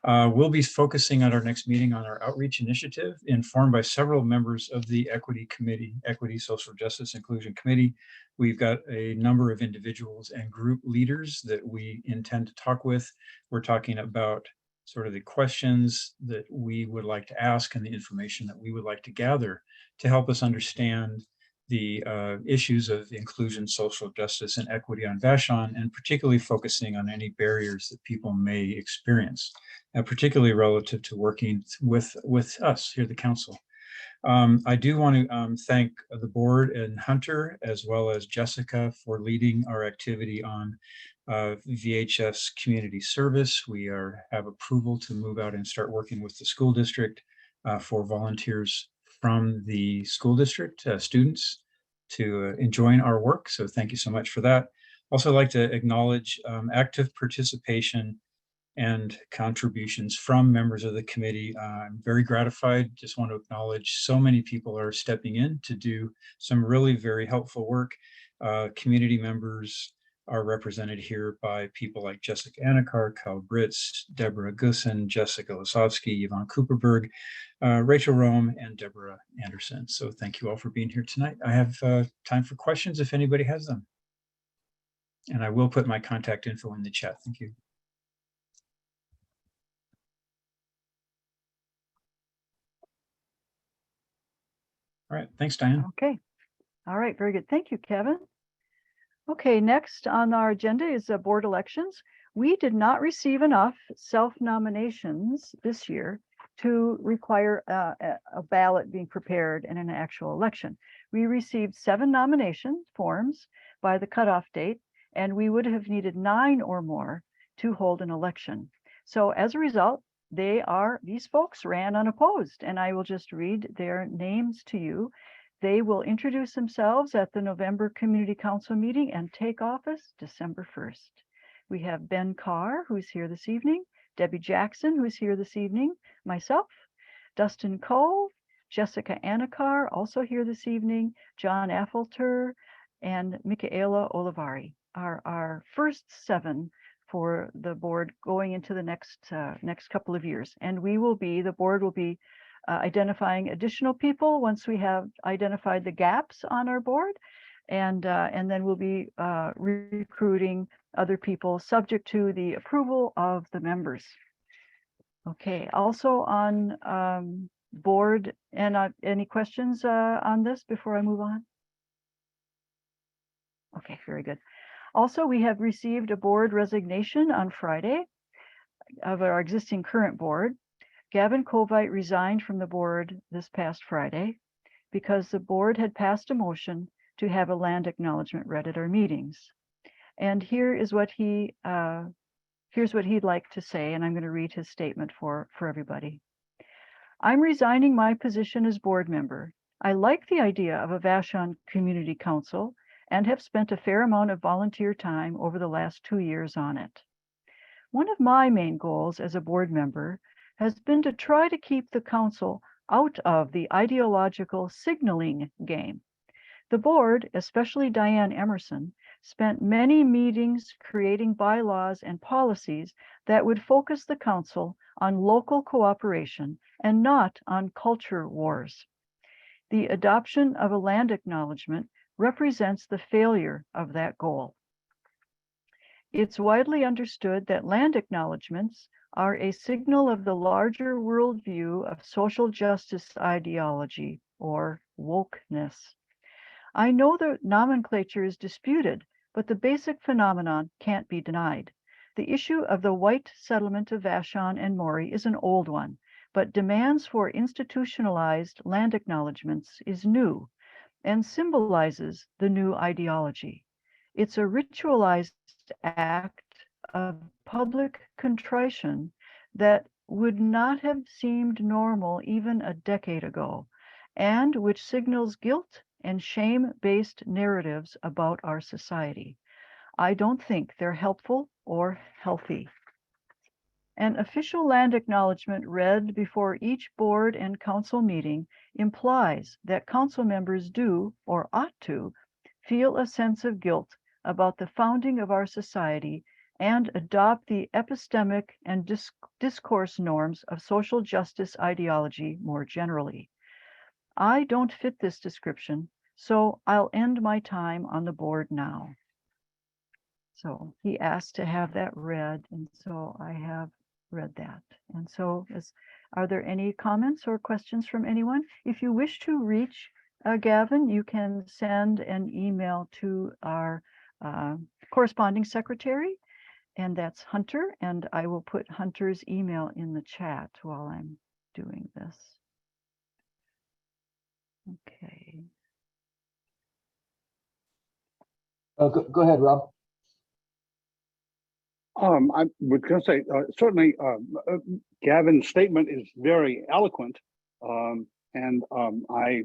We'll be focusing at our next meeting on our outreach initiative informed by several members of the Equity Committee, Equity, Social Justice, Inclusion Committee. We've got a number of individuals and group leaders that we intend to talk with. We're talking about sort of the questions that we would like to ask and the information that we would like to gather to help us understand the issues of inclusion, social justice, and equity on Vashon, and particularly focusing on any barriers that people may experience, particularly relative to working with us here at the council. I do want to thank the board and Hunter, as well as Jessica, for leading our activity on VHS community service. We have approval to move out and start working with the school district for volunteers from the school district, students, to join our work. So thank you so much for that. Also like to acknowledge active participation and contributions from members of the committee. I'm very gratified. Just want to acknowledge so many people are stepping in to do some really very helpful work. Community members are represented here by people like Jessica Anakar, Kyle Britz, Deborah Gusson, Jessica Lasovsky, Yvonne Cooperberg, Rachel Rome, and Deborah Anderson. So thank you all for being here tonight. I have time for questions if anybody has them. And I will put my contact info in the chat. Thank you. All right, thanks, Diane. Okay. All right, very good. Thank you, Kevin. Okay, next on our agenda is board elections. We did not receive enough self-nominations this year to require a ballot being prepared in an actual election. We received 7 nomination forms by the cutoff date, and we would have needed 9 or more to hold an election. So as a result, these folks ran unopposed, and I will just read their names to you. They will introduce themselves at the November Community Council meeting and take office December 1st. We have Ben Carr, who's here this evening, Debby Jackson, who's here this evening, myself, Dustin Coe, Jessica Anakar, also here this evening, John Affolter, and Michaella Olavarri are our first 7 for the board going into the next couple of years. And the board will be identifying additional people once we have identified the gaps on our board, and then we'll be recruiting other people subject to the approval of the members. Okay, also on board, and any questions on this before I move on? Okay, very good. Also, we have received a board resignation on Friday of our existing current board. Gavin Covite resigned from the board this past Friday because the board had passed a motion to have a land acknowledgement read at our meetings. And here's what he'd like to say, and I'm going to read his statement for everybody. I'm resigning my position as board member. I like the idea of a Vashon Community Council and have spent a fair amount of volunteer time over the last 2 years on it. One of my main goals as a board member has been to try to keep the council out of the ideological signaling game. The board, especially Diane Emerson, spent many meetings creating bylaws and policies that would focus the council on local cooperation and not on culture wars. The adoption of a land acknowledgement represents the failure of that goal. It's widely understood that land acknowledgements are a signal of the larger worldview of social justice ideology, or wokeness. I know the nomenclature is disputed, but the basic phenomenon can't be denied. The issue of the white settlement of Vashon and Maury is an old one, but demands for institutionalized land acknowledgements is new and symbolizes the new ideology. It's a ritualized act of public contrition that would not have seemed normal even a decade ago, and which signals guilt and shame-based narratives about our society. I don't think they're helpful or healthy. An official land acknowledgement read before each board and council meeting implies that council members do, or ought to, feel a sense of guilt about the founding of our society and adopt the epistemic and discourse norms of social justice ideology more generally. I don't fit this description, so I'll end my time on the board now. So he asked to have that read, and so I have read that. And so are there any comments or questions from anyone? If you wish to reach Gavin, you can send an email to our corresponding secretary, and that's Hunter, and I will put Hunter's email in the chat while I'm doing this. Okay. Go ahead, Rob. I was going to say, certainly, Gavin's statement is very eloquent, and I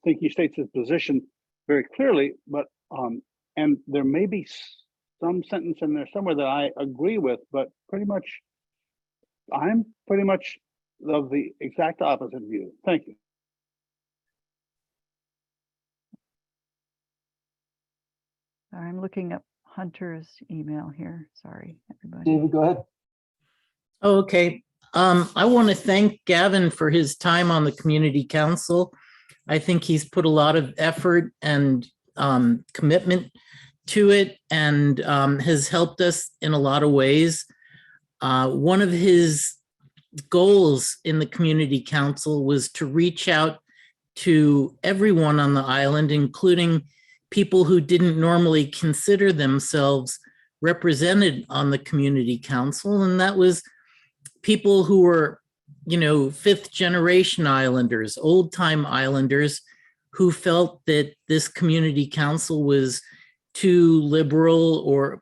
think he states his position very clearly. But and there may be some sentence in there somewhere that I agree with, but I'm pretty much of the exact opposite view. Thank you. I'm looking up Hunter's email here. Sorry, everybody. David, go ahead. Okay. I want to thank Gavin for his time on the community council. I think he's put a lot of effort and commitment to it, and has helped us in a lot of ways. One of his goals in the community council was to reach out to everyone on the island, including people who didn't normally consider themselves represented on the community council. And that was people who were, fifth generation islanders, old time islanders, who felt that this community council was too liberal or,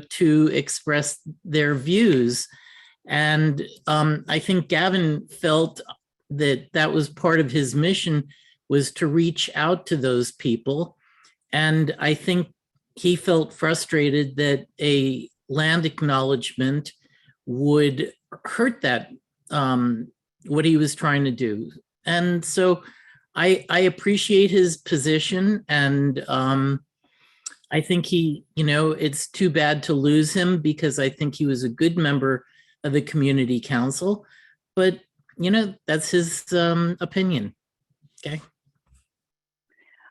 to express their views. And I think Gavin felt that that was part of his mission, was to reach out to those people. And I think he felt frustrated that a land acknowledgement would hurt that, what he was trying to do. And so I appreciate his position, and I think it's too bad to lose him, because I think he was a good member of the community council, but that's his opinion. Okay.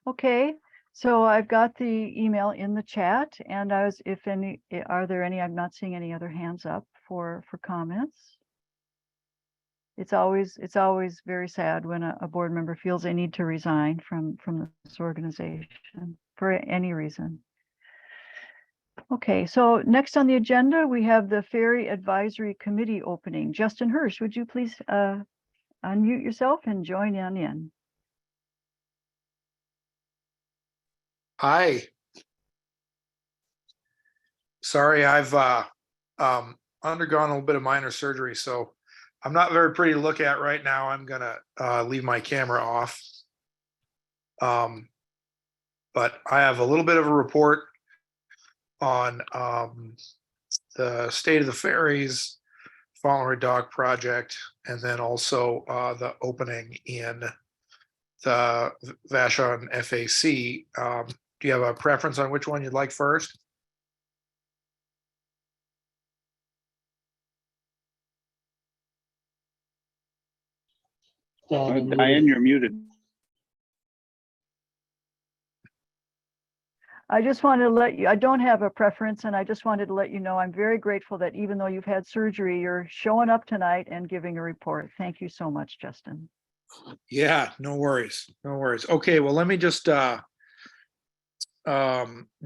Okay. So I've got the email in the chat, and are there any, I'm not seeing any other hands up for comments. It's always very sad when a board member feels they need to resign from this organization for any reason. Okay, so next on the agenda, we have the Ferry Advisory Committee opening. Justin Hirsch, would you please unmute yourself and join in? Hi. Sorry, I've undergone a little bit of minor surgery, so I'm not very pretty to look at right now. I'm gonna leave my camera off. But I have a little bit of a report on the state of the ferries, Fauntleroy Dock project, and then also the opening in the Vashon FAC. Do you have a preference on which one you'd like first? Diane, you're muted. I just wanted to let you, I don't have a preference, and I just wanted to let you know I'm very grateful that even though you've had surgery, you're showing up tonight and giving a report. Thank you so much, Justin. Yeah, no worries. No worries. Okay, well, let me just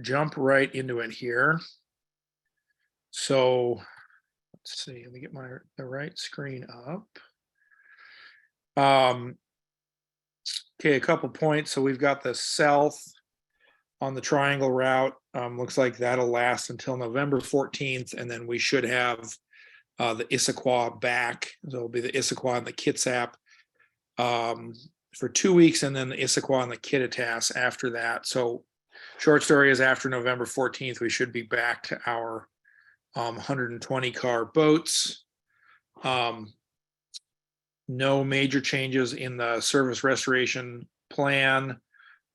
jump right into it here. So let's see, let me get the right screen up. Okay, a couple points. So we've got the south on the triangle route. Looks like that'll last until November 14th, and then we should have the Issaquah back. So it'll be the Issaquah and the Kitsap for 2 weeks, and then the Issaquah and the Kittitas after that. So short story is after November 14th, we should be back to our 120 car boats. No major changes in the service restoration plan.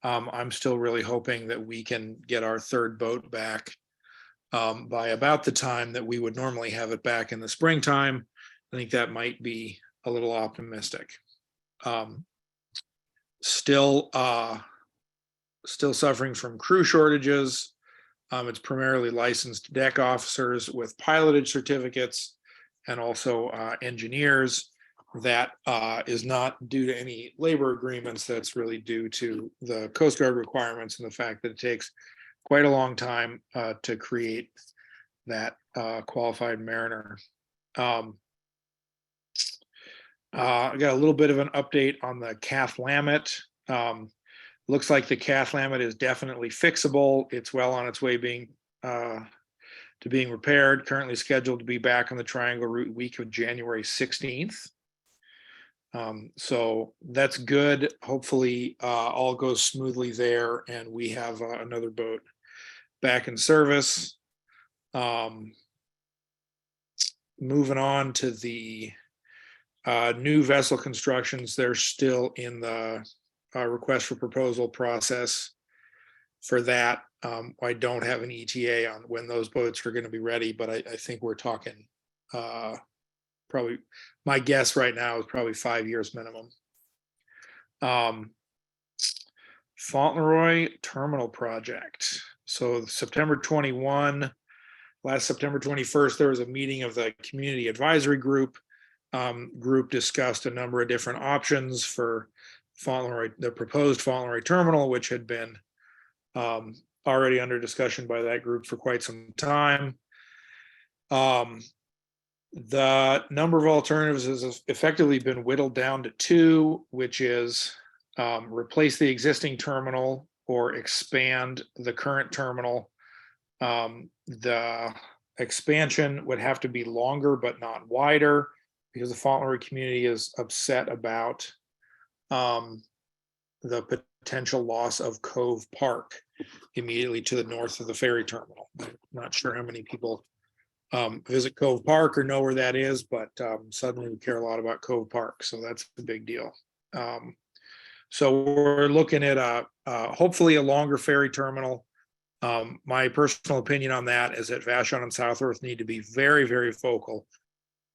I'm still really hoping that we can get our third boat back by about the time that we would normally have it back in the springtime. I think that might be a little optimistic. Still suffering from crew shortages. It's primarily licensed deck officers with pilotage certificates and also engineers. That is not due to any labor agreements. That's really due to the Coast Guard requirements and the fact that it takes quite a long time to create that qualified mariner. I got a little bit of an update on the Cath Lammet. Looks like the Cath Lammet is definitely fixable. It's well on its way to being repaired. Currently scheduled to be back on the Triangle route week of January 16th. So that's good. Hopefully all goes smoothly there and we have another boat back in service. Moving on to the new vessel constructions, they're still in the request for proposal process for that. I don't have an ETA on when those boats are going to be ready, but I think we're talking probably, my guess right now is probably 5 years minimum. Fauntleroy Terminal Project. So September 21, last September 21st, there was a meeting of the Community Advisory Group. Group discussed a number of different options for Fauntleroy, the proposed Fauntleroy Terminal, which had been already under discussion by that group for quite some time. The number of alternatives has effectively been whittled down to two, which is replace the existing terminal or expand the current terminal. The expansion would have to be longer but not wider because the Fauntleroy community is upset about the potential loss of Cove Park immediately to the north of the ferry terminal. I'm not sure how many people visit Cove Park or know where that is, but suddenly we care a lot about Cove Park, so that's a big deal. So we're looking at hopefully a longer ferry terminal. My personal opinion on that is that Vashon and Southworth need to be very, very vocal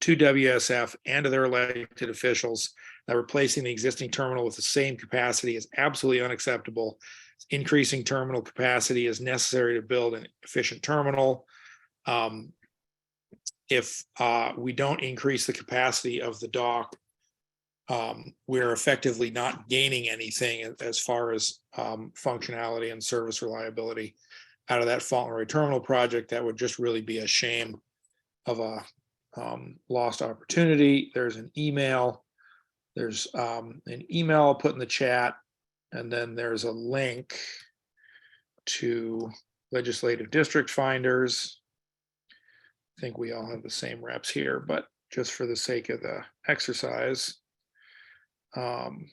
to WSF and to their elected officials that replacing the existing terminal with the same capacity is absolutely unacceptable. Increasing terminal capacity is necessary to build an efficient terminal. If we don't increase the capacity of the dock, we're effectively not gaining anything as far as functionality and service reliability out of that Fauntleroy Terminal project. That would just really be a shame of a lost opportunity. There's an email. There's an email put in the chat, and then there's a link to legislative district finders. I think we all have the same reps here, but just for the sake of the exercise, can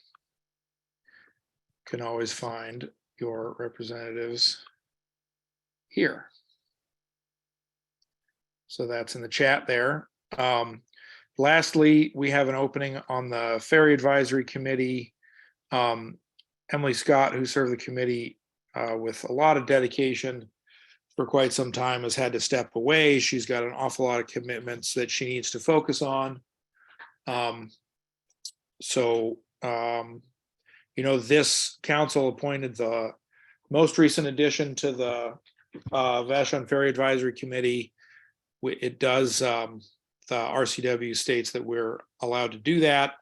always find your representatives here. So that's in the chat there. Lastly, we have an opening on the Ferry Advisory Committee. Emily Scott, who served the committee with a lot of dedication for quite some time, has had to step away. She's got an awful lot of commitments that she needs to focus on. This council appointed the most recent addition to the Vashon Ferry Advisory Committee. It does, the RCW states that we're allowed to do that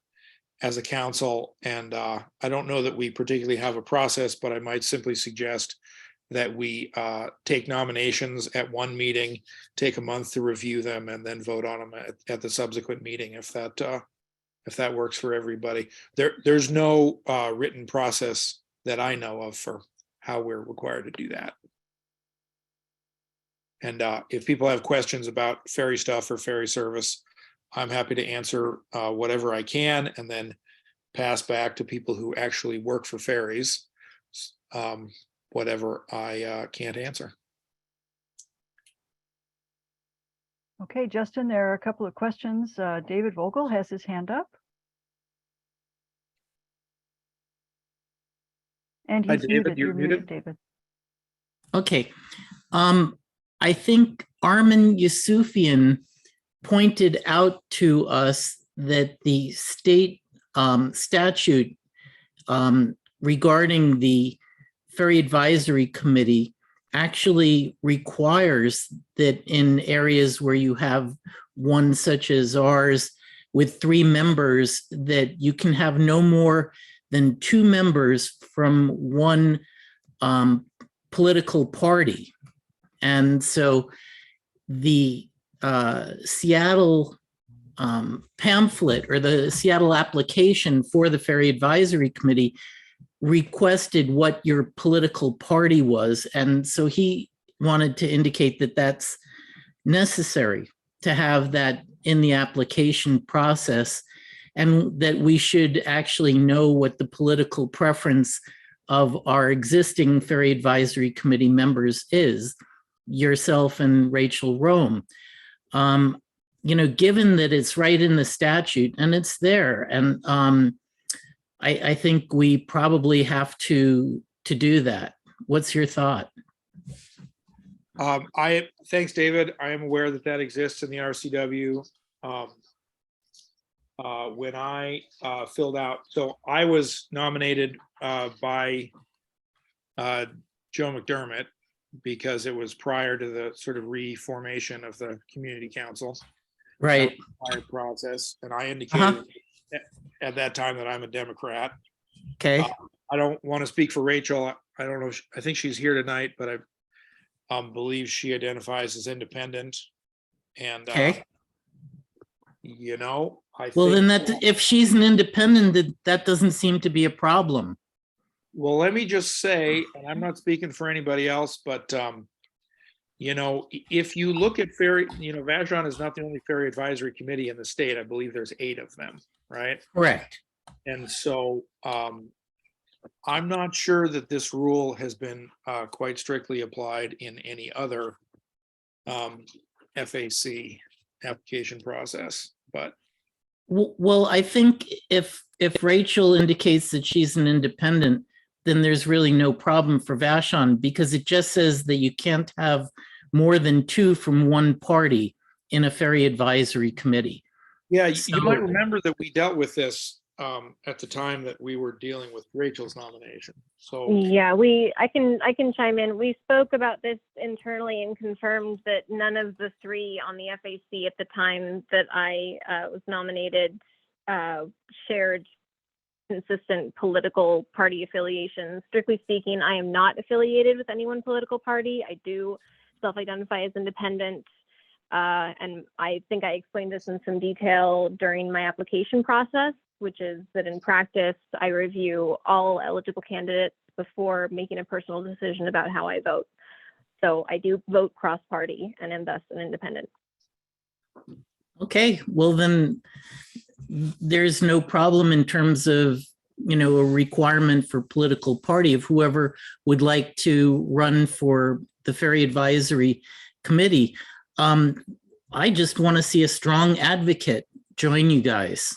as a council. And I don't know that we particularly have a process, but I might simply suggest that we take nominations at one meeting, take a month to review them, and then vote on them at the subsequent meeting, if that works for everybody. There's no written process that I know of for how we're required to do that. And if people have questions about ferry stuff or ferry service, I'm happy to answer whatever I can, and then pass back to people who actually work for ferries, whatever I can't answer. Okay, Justin, there are a couple of questions. David Vogel has his hand up. And Hi, he's David, muted. you're You're muted, muted. David. Okay. I think Armin Yusufian pointed out to us that the state statute regarding the Ferry Advisory Committee actually requires that in areas where you have one such as ours with 3 members, that you can have no more than 2 members from one political party. And so the Seattle pamphlet, or the Seattle application for the Ferry Advisory Committee, requested what your political party was. And so he wanted to indicate that that's necessary to have that in the application process, and that we should actually know what the political preference of our existing Ferry Advisory Committee members is, yourself and Rachel Rome. Given that it's right in the statute and it's there, and I think we probably have to do that. What's your thought? Thanks, David. I am aware that that exists in the RCW. When I filled out, so I was nominated by Joe McDermott because it was prior to the sort of reformation of the community council. Right. Process, and I indicated at that time that I'm a Democrat. Okay. I don't want to speak for Rachel. I don't know. I think she's here tonight, but I believe she identifies as independent. And okay. I well, think, then that if she's an independent, that doesn't seem to be a problem. Well, let me just say, and I'm not speaking for anybody else, but if you look at ferry, Vashon is not the only ferry advisory committee in the state. I believe there's 8 of them, right? Correct. And so I'm not sure that this rule has been quite strictly applied in any other FAC application process, but. Well, I think if Rachel indicates that she's an independent, then there's really no problem for Vashon, because it just says that you can't have more than 2 from one party in a ferry advisory committee. Yeah, you might remember that we dealt with this at the time that we were dealing with Rachel's nomination. So yeah, I can chime in. We spoke about this internally and confirmed that none of the 3 on the FAC at the time that I was nominated shared consistent political party affiliations. Strictly speaking, I am not affiliated with any one political party. I do self-identify as independent. And I think I explained this in some detail during my application process, which is that in practice, I review all eligible candidates before making a personal decision about how I vote. So I do vote cross-party and am thus an independent. Okay, well then there's no problem in terms of, a requirement for political party of whoever would like to run for the Ferry Advisory Committee. I just want to see a strong advocate join you guys.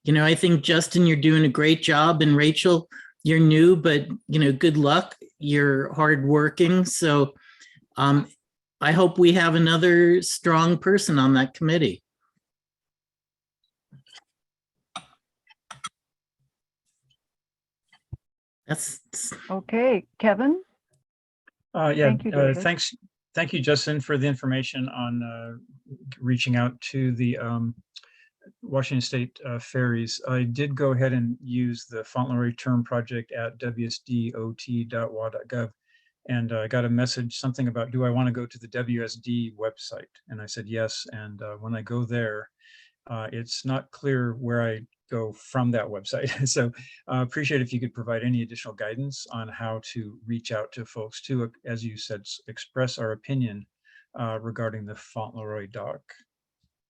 I think, Justin, you're doing a great job, and Rachel, you're new, but, good luck. You're hardworking. So I hope we have another strong person on that committee. That's okay. Kevin? Yeah, Thank you, David. thanks. Thank you, Justin, for the information on reaching out to the Washington State ferries. I did go ahead and use the Fauntleroy term project at wsdot.wa.gov, and I got a message, something about, do I want to go to the WSD website? And I said yes. And when I go there, it's not clear where I go from that website. So appreciate if you could provide any additional guidance on how to reach out to folks to, as you said, express our opinion regarding the Fauntleroy dock?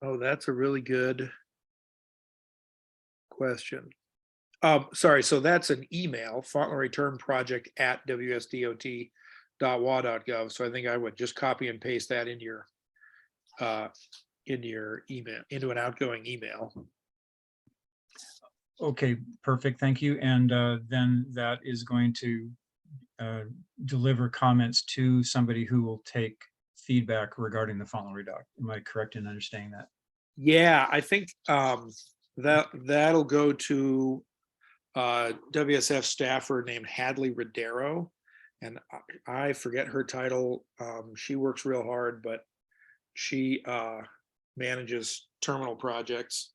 Oh, that's a really good question. Sorry, so that's an email, Fauntleroy Term Project at wsdot.wa.gov. So I think I would just copy and paste that into your email, into an outgoing email. Okay, perfect. Thank you. And then that is going to deliver comments to somebody who will take feedback regarding the Fauntleroy dock. Am I correct in understanding that? Yeah, I think that'll go to WSF staffer named Hadley Rodero, and I forget her title. She works real hard, but she manages terminal projects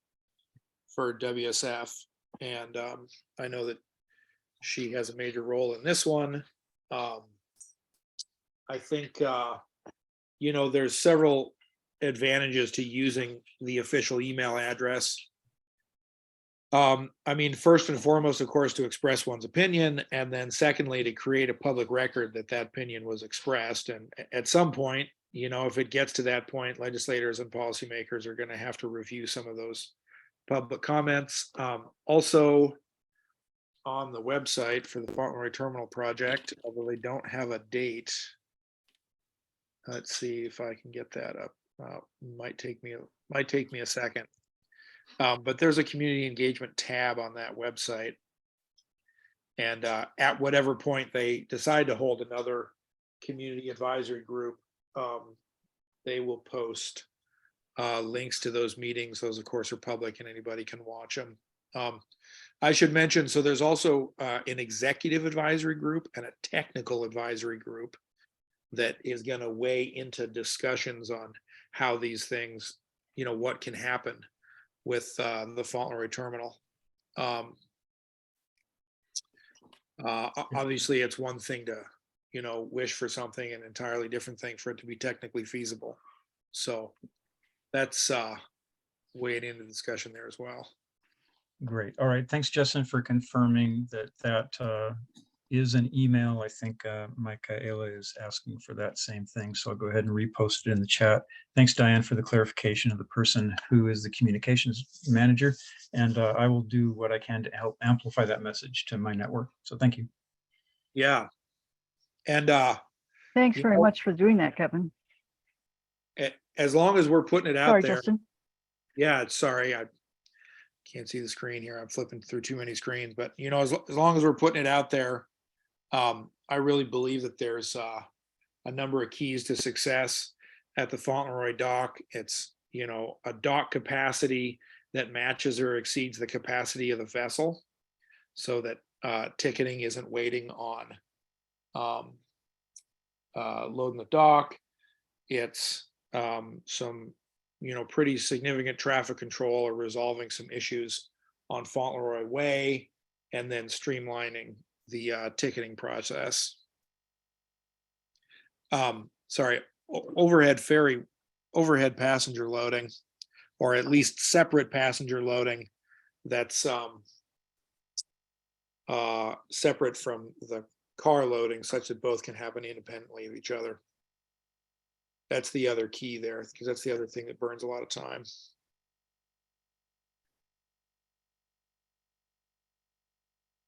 for WSF, and I know that she has a major role in this one. I think there's several advantages to using the official email address. I mean, first and foremost, of course, to express one's opinion, and then secondly, to create a public record that that opinion was expressed. And at some point, if it gets to that point, legislators and policymakers are going to have to review some of those public comments. Also, on the website for the Fauntleroy Terminal Project, although they don't have a date. Let's see if I can get that up. Might take me a second. But there's a community engagement tab on that website. And at whatever point they decide to hold another community advisory group, they will post links to those meetings. Those, of course, are public and anybody can watch them. I should mention, so there's also an executive advisory group and a technical advisory group that is going to weigh into discussions on how these things, what can happen with the Fauntleroy terminal. Obviously, it's one thing to, wish for something, an entirely different thing for it to be technically feasible. So that's weighing into the discussion there as well. Great. All right. Thanks, Justin, for confirming that is an email. I think Michaella is asking for that same thing. So I'll go ahead and repost it in the chat. Thanks, Diane, for the clarification of the person who is the communications manager. And I will do what I can to help amplify that message to my network. So thank you. Yeah. And thanks very much for doing that, Kevin. As long as we're putting it out Sorry, there. Justin. Yeah, sorry. I can't see the screen here. I'm flipping through too many screens, but as long as we're putting it out there, I really believe that there's a number of keys to success at the Fauntleroy dock. It's, a dock capacity that matches or exceeds the capacity of the vessel so that ticketing isn't waiting on loading the dock. It's some pretty significant traffic control or resolving some issues on Fauntleroy Way, and then streamlining the ticketing process. Sorry, overhead passenger loading, or at least separate passenger loading that's separate from the car loading, such that both can happen independently of each other. That's the other key there, because that's the other thing that burns a lot of time.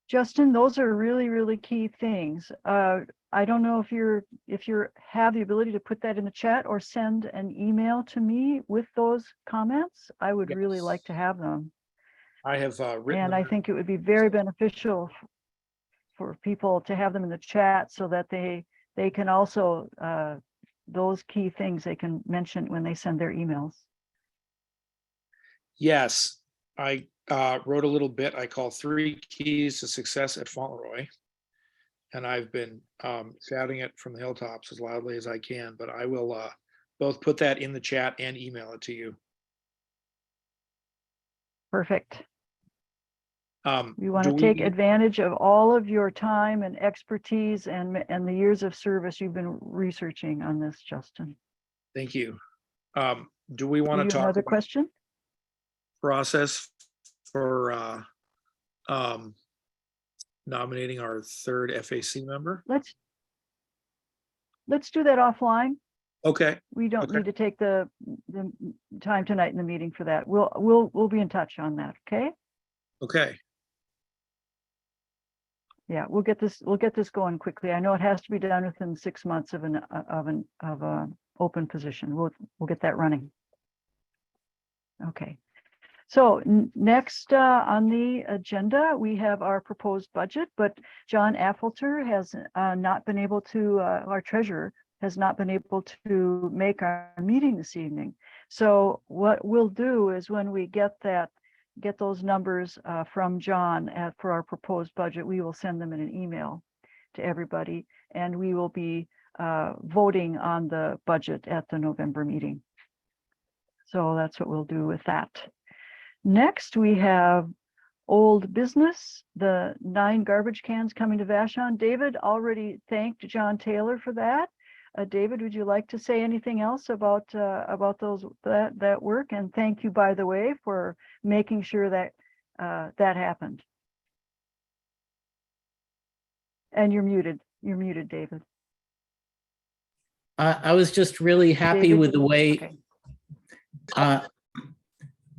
Justin, those are really, really key things. I don't know if you have the ability to put that in the chat or send an email to me with those comments. I would really like to have them. I have written and them I think it would be very beneficial for people to have them in the chat so that they can also those key things they can mention when they send their emails. Yes, I wrote a little bit I call 3 Keys to Success at Fauntleroy. And I've been shouting it from the hilltops as loudly as I can, but I will both put that in the chat and email it to you. Perfect. We want to take advantage of all of your time and expertise and the years of service you've been researching on this, Justin. Thank you. Do we want to talk another question? Process for nominating our 3rd FAC member? Let's do that offline. Okay, We don't Okay. need to take the time tonight in the meeting for that. We'll be in touch on that, okay? okay. Yeah, we'll get this going quickly. I know it has to be done within 6 months of an open position. We'll get that running. Okay. So next on the agenda, we have our proposed budget, but John Affolter has not been able to, our treasurer has not been able to make our meeting this evening. So what we'll do is when we get those numbers from John for our proposed budget, we will send them in an email to everybody, and we will be voting on the budget at the November meeting. So that's what we'll do with that. Next, we have old business, the 9 garbage cans coming to Vashon. David already thanked John Taylor for that. David, would you like to say anything else about that work? And thank you, by the way, for making sure that that happened. And you're muted. You're muted, David. I was just really happy David? with the way. Okay.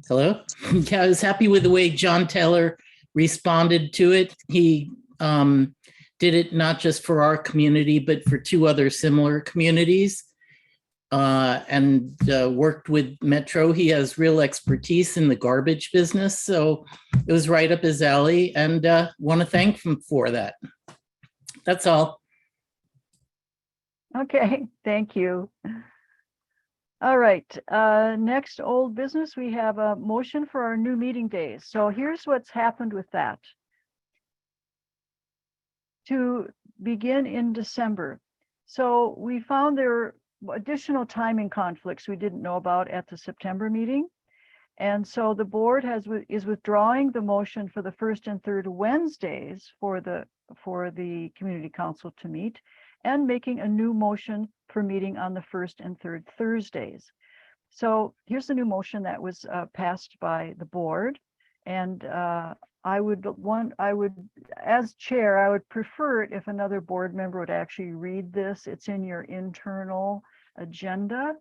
Hello? Yeah, I was happy with the way John Taylor responded to it. He did it not just for our community, but for 2 other similar communities, and worked with Metro. He has real expertise in the garbage business, so it was right up his alley, and want to thank him for that. That's all. Okay, thank you. All right, next old business, we have a motion for our new meeting days. So here's what's happened with that. To begin in December. So we found there were additional timing conflicts we didn't know about at the September meeting. And so the board is withdrawing the motion for the 1st and 3rd Wednesdays for the community council to meet, and making a new motion for meeting on the 1st and 3rd Thursdays. So here's the new motion that was passed by the board. And I would, as chair, I would prefer it if another board member would actually read this. It's in your internal agenda.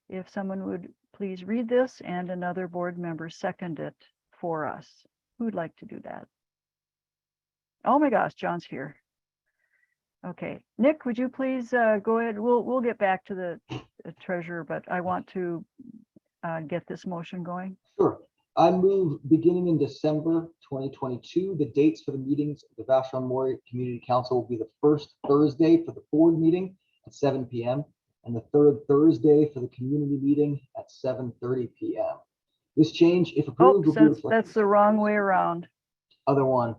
If someone would please read this, and another board member second it for us. Who would like to do that? Oh my gosh, John's here. Okay, Nick, would you please go ahead? We'll get back to the treasurer, but I want to get this motion going. Sure. I move, beginning in December 2022, the dates for the meetings of the Vashon-Maury Community Council will be the 1st Thursday for the board meeting at 7 p.m. and the 3rd Thursday for the community meeting at 7:30 p.m. This change, if approved, will be reflected. That's the wrong way around. Other one.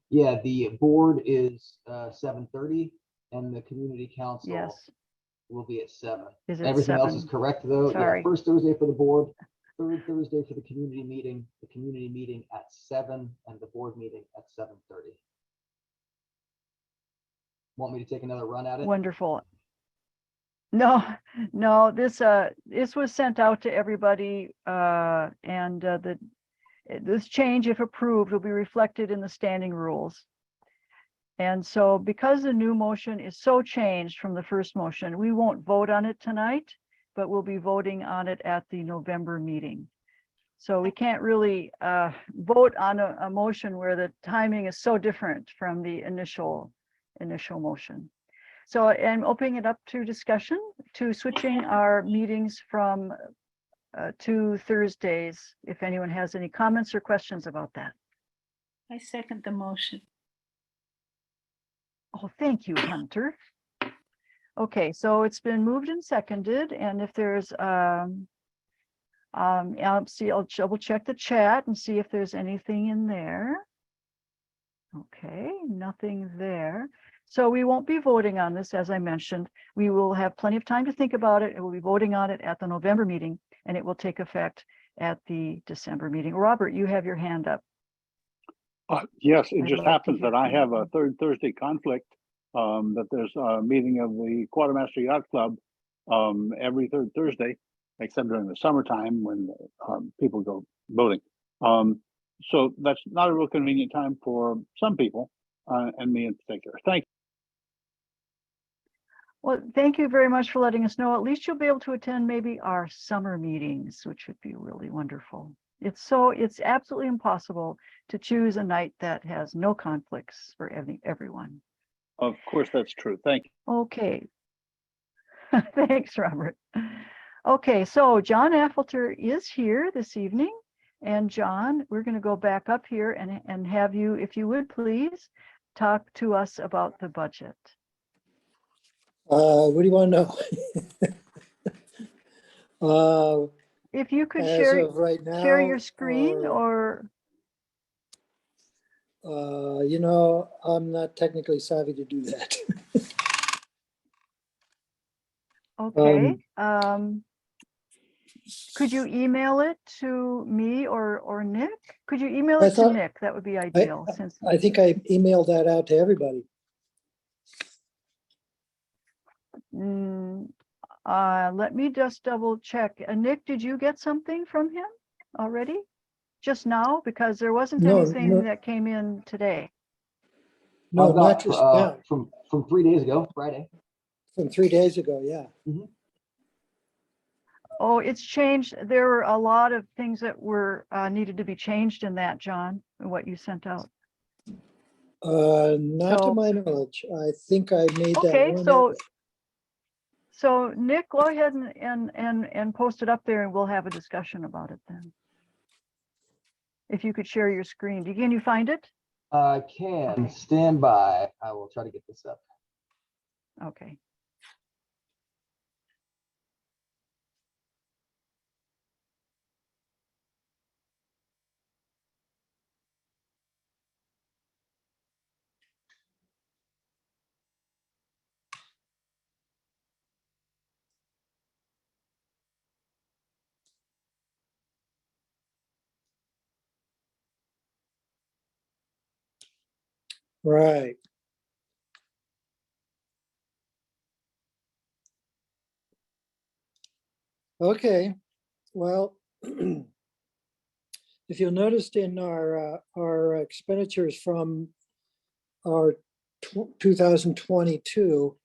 Yeah, the board is 7:30 and the community council Yes. will be at 7. Is it Everything else 7? is correct though. Sorry. Yeah, 1st Thursday for the board, 3rd Thursday for the community meeting at 7, and the board meeting at 7:30. Want me to take another run at it? Wonderful. No, this was sent out to everybody, and this change, if approved, will be reflected in the standing rules. And so because the new motion is so changed from the first motion, we won't vote on it tonight, but we'll be voting on it at the November meeting. So we can't really vote on a motion where the timing is so different from the initial motion. So I'm opening it up to discussion, to switching our meetings from to Thursdays, if anyone has any comments or questions about that. I second the motion. Oh, thank you, Hunter. Okay, so it's been moved and seconded, and if there's I'll double check the chat and see if there's anything in there. Okay, nothing there. So we won't be voting on this, as I mentioned. We will have plenty of time to think about it, and we'll be voting on it at the November meeting, and it will take effect at the December meeting. Robert, you have your hand up. Yes, it I'd just like to happens hear that I from have you. a 3rd Thursday conflict, that there's a meeting of the Quartermaster Yacht Club every 3rd Thursday, except during the summertime when people go boating. So that's not a real convenient time for some people, and me in particular. Thank you. Well, thank you very much for letting us know. At least you'll be able to attend maybe our summer meetings, which would be really wonderful. It's absolutely impossible to choose a night that has no conflicts for everyone. Of course, that's true. Thank you. Okay. Thanks, Robert. Okay, so John Affolter is here this evening. And John, we're going to go back up here and have you, if you would please, talk to us about the budget. What do you want to know? If you could As share of right now, share your screen or you know, I'm not technically savvy to do that. okay. Could you email it to me or Nick? Could you email it to Nick? That would be ideal. I think I emailed that out to everybody. Let me just double check. Nick, did you get something from him already? Just now? Because there wasn't anything that came in today. No, not just now. From 3 days ago, Friday. From 3 days ago, yeah. Mm-hmm. Oh, it's changed. There were a lot of things that were needed to be changed in that, John, what you sent out. Not to my knowledge. I think I made that Okay, one. so Nick, go ahead and post it up there and we'll have a discussion about it then. If you could share your screen. Can you find it? I can. Okay. Stand by. I will try to get this up. Okay. Right. Okay. Well, if you'll notice in our expenditures from our 2022,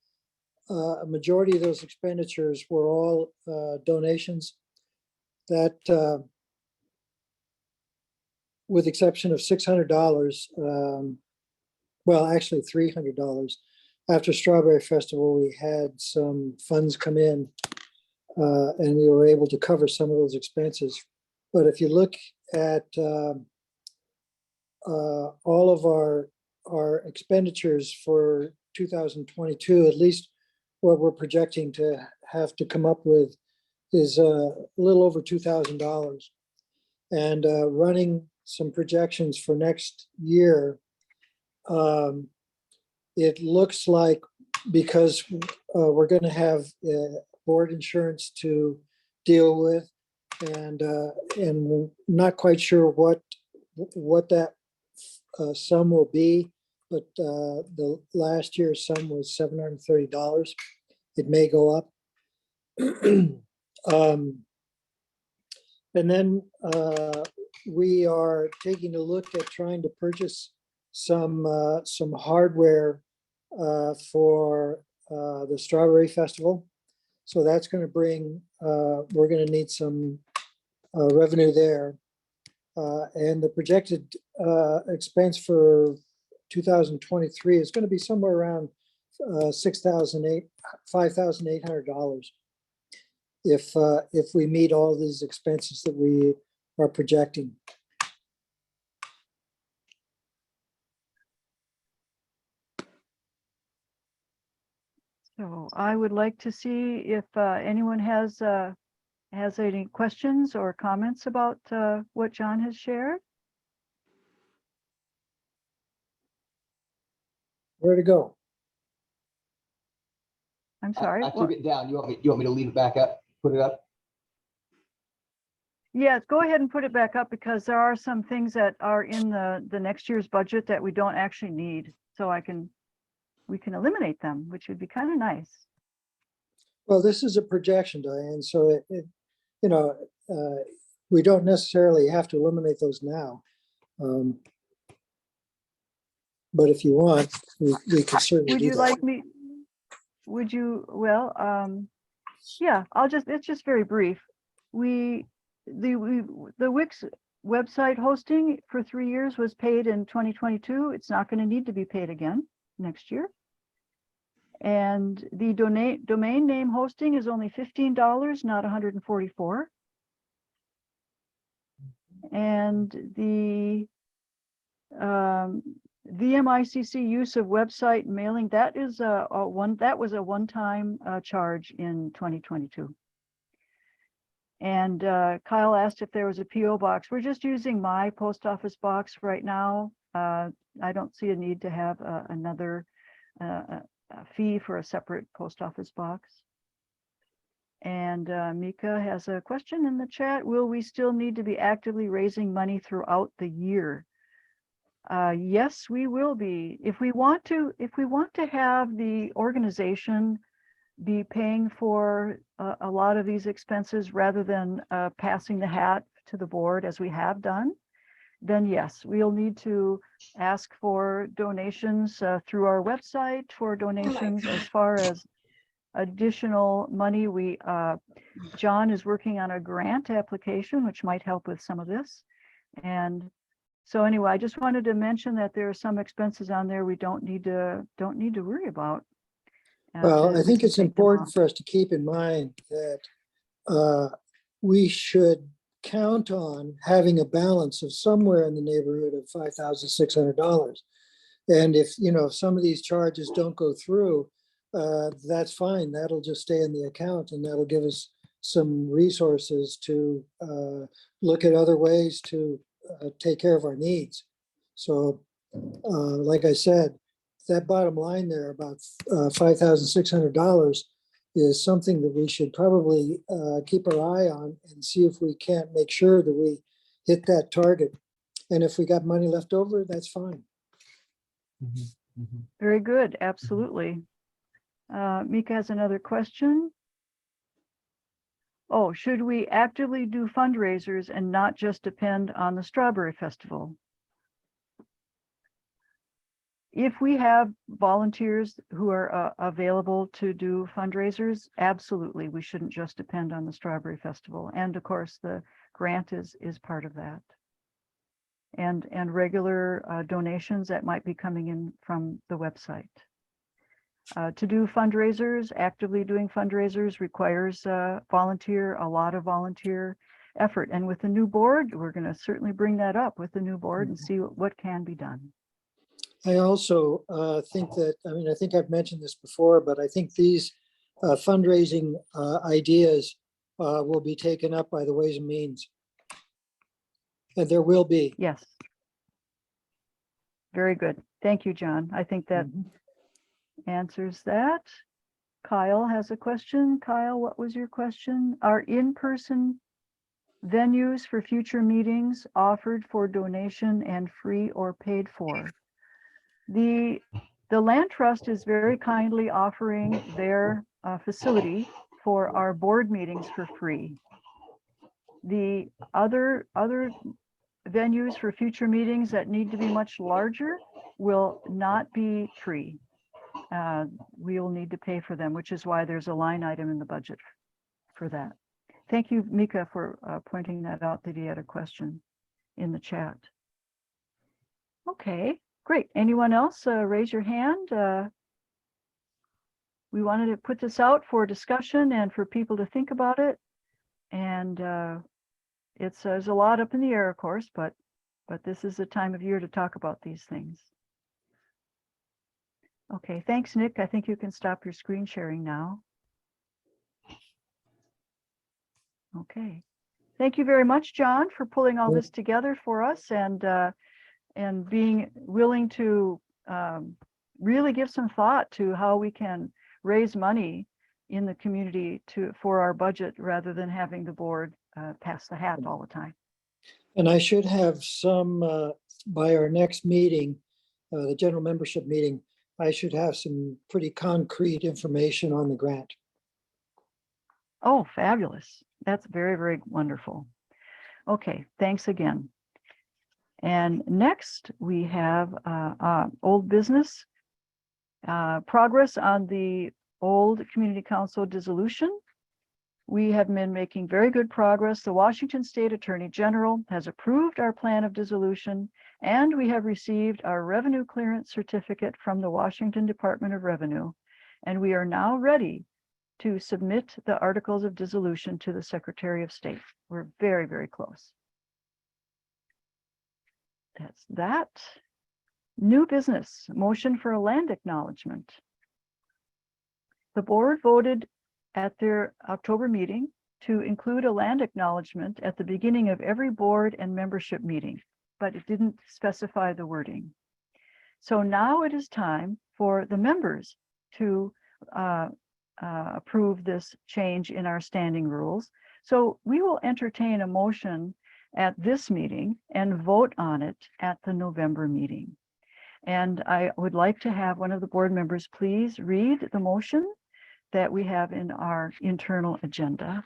a majority of those expenditures were all donations that, with exception of $600, well, actually $300. After Strawberry Festival, we had some funds come in and we were able to cover some of those expenses. But if you look at all of our expenditures for 2022, at least what we're projecting to have to come up with is a little over $2,000. And running some projections for next year, it looks like, because we're going to have board insurance to deal with, and we're not quite sure what that sum will be, but the last year's sum was $730. It may go up. And then we are taking a look at trying to purchase some hardware for the Strawberry Festival. So that's going to bring, we're going to need some revenue there. And the projected expense for 2023 is going to be somewhere around $5,800 if we meet all these expenses that we are projecting. So I would like to see if anyone has any questions or comments about what John has shared. Where to go? I'm sorry. I took it down. You want me to leave it back up? Put it up? Yes, go ahead and put it back up, because there are some things that are in the next year's budget that we don't actually need. So we can eliminate them, which would be kind of nice. Well, this is a projection, Diane. So you know, we don't necessarily have to eliminate those now. But if you want, we can certainly do that. would you, well, yeah, it's just very brief. The Wix website hosting for 3 years was paid in 2022. It's not going to need to be paid again next year. And the domain name hosting is only $15, not $144. And the V-MCC use of website mailing, that is that was a one-time charge in 2022. And Kyle asked if there was a PO box. We're just using my post office box right now. I don't see a need to have another fee for a separate post office box. And Mika has a question in the chat. Will we still need to be actively raising money throughout the year? Yes, we will be. If we want to have the organization be paying for a lot of these expenses rather than passing the hat to the board as we have done, then yes, we'll need to ask for donations through our website, for donations as far as additional money. John is working on a grant application, which might help with some of this. And so anyway, I just wanted to mention that there are some expenses on there we don't need to worry about. Well, I think it's important for us to keep in mind that we should count on having a balance of somewhere in the neighborhood of $5,600. And if some of these charges don't go through, that's fine. That'll just stay in the account, and that'll give us some resources to look at other ways to take care of our needs. So like I said, that bottom line there about $5,600 is something that we should probably keep our eye on and see if we can't make sure that we hit that target. And if we got money left over, that's fine. Very good, absolutely. Mika has another question. Oh, should we actively do fundraisers and not just depend on the Strawberry Festival? If we have volunteers who are available to do fundraisers, absolutely, we shouldn't just depend on the Strawberry Festival. And of course, the grant is part of that. And regular donations that might be coming in from the website. To do fundraisers, actively doing fundraisers requires a lot of volunteer effort. And with the new board, we're going to certainly bring that up with the new board and see what can be done. I also think that, I think I've mentioned this before, but I think these fundraising ideas will be taken up by the Ways and Means. And there will be. Yes. Very good. Thank you, John. I think that answers that. Kyle has a question. Kyle, what was your question? Are in-person venues for future meetings offered for donation and free or paid for? The Land Trust is very kindly offering their facility for our board meetings for free. The other venues for future meetings that need to be much larger will not be free. We will need to pay for them, which is why there's a line item in the budget for that. Thank you, Mika, for pointing that out, that he had a question in the chat. Okay, great. Anyone else raise your hand? We wanted to put this out for discussion and for people to think about it. And there's a lot up in the air, of course, but this is the time of year to talk about these things. Okay, thanks, Nick. I think you can stop your screen sharing now. Okay. Thank you very much, John, for pulling all this together for us and being willing to really give some thought to how we can raise money in the community for our budget rather than having the board pass the hat all the time. And I should have some, by our next meeting, the general membership meeting, I should have some pretty concrete information on the grant. Oh, fabulous. That's very, very wonderful. Okay, thanks again. And next we have old business, progress on the old community council dissolution. We have been making very good progress. The Washington State Attorney General has approved our plan of dissolution, and we have received our revenue clearance certificate from the Washington Department of Revenue. And we are now ready to submit the articles of dissolution to the Secretary of State. We're very, very close. That's that. New business, motion for a land acknowledgement. The board voted at their October meeting to include a land acknowledgement at the beginning of every board and membership meeting, but it didn't specify the wording. So now it is time for the members to approve this change in our standing rules. So we will entertain a motion at this meeting and vote on it at the November meeting. And I would like to have one of the board members please read the motion that we have in our internal agenda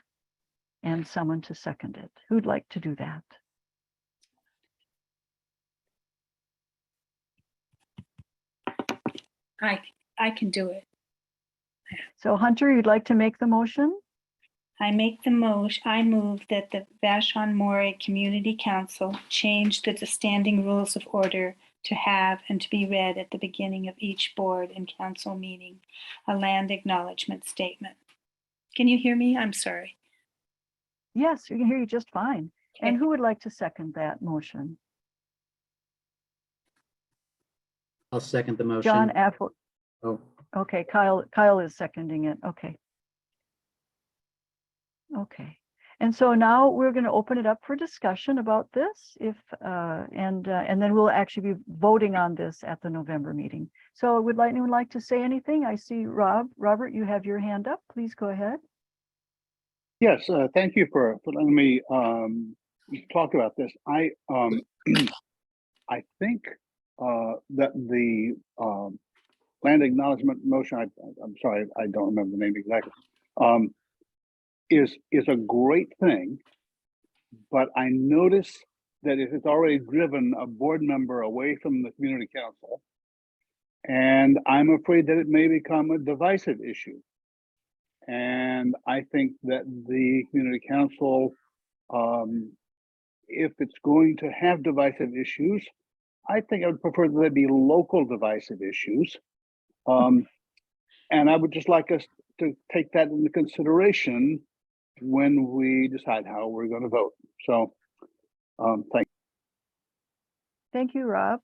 and someone to second it. Who'd like to do that? I can do it. So Hunter, you'd like to make the motion? I make the motion, I move that the Vashon-Maury Community Council change the standing rules of order to have and to be read at the beginning of each board and council meeting, a land acknowledgement statement. Can you hear me? I'm sorry. Yes, we can hear you just fine. Okay. And who would like to second that motion? I'll second the motion. John Affolter. Oh, Okay, Kyle is seconding it. Okay. Okay. And so now we're going to open it up for discussion about this and then we'll actually be voting on this at the November meeting. So would anyone like to say anything? I see Robert, you have your hand up. Please go ahead. Yes, thank you for letting me talk about this. I think that the land acknowledgement motion, I'm sorry, I don't remember the name exactly, is a great thing, but I notice that it has already driven a board member away from the community council, and I'm afraid that it may become a divisive issue. And I think that the community council, if it's going to have divisive issues, I think I would prefer that they be local divisive issues. And I would just like us to take that into consideration when we decide how we're going to vote. So, thank you. Thank you, Rob.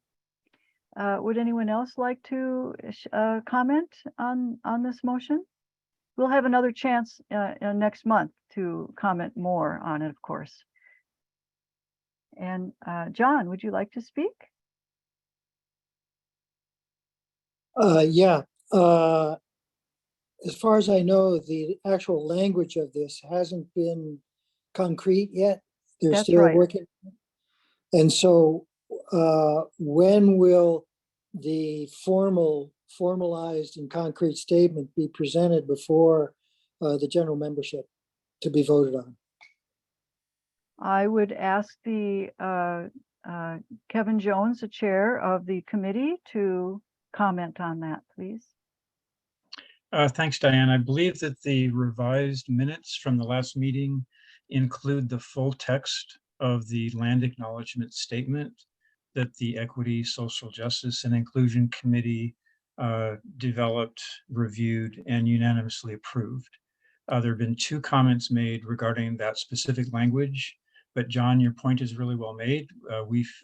Would anyone else like to comment on this motion? We'll have another chance next month to comment more on it, of course. And John, would you like to speak? Yeah. As far as I know, the actual language of this hasn't been concrete yet. They're That's still right. working. And so when will the formalized and concrete statement be presented before the general membership to be voted on? I would ask the Kevin Jones, the chair of the committee, to comment on that, please. Thanks, Diane. I believe that the revised minutes from the last meeting include the full text of the land acknowledgement statement that the Equity, Social Justice, and Inclusion Committee developed, reviewed, and unanimously approved. There have been 2 comments made regarding that specific language, but John, your point is really well made.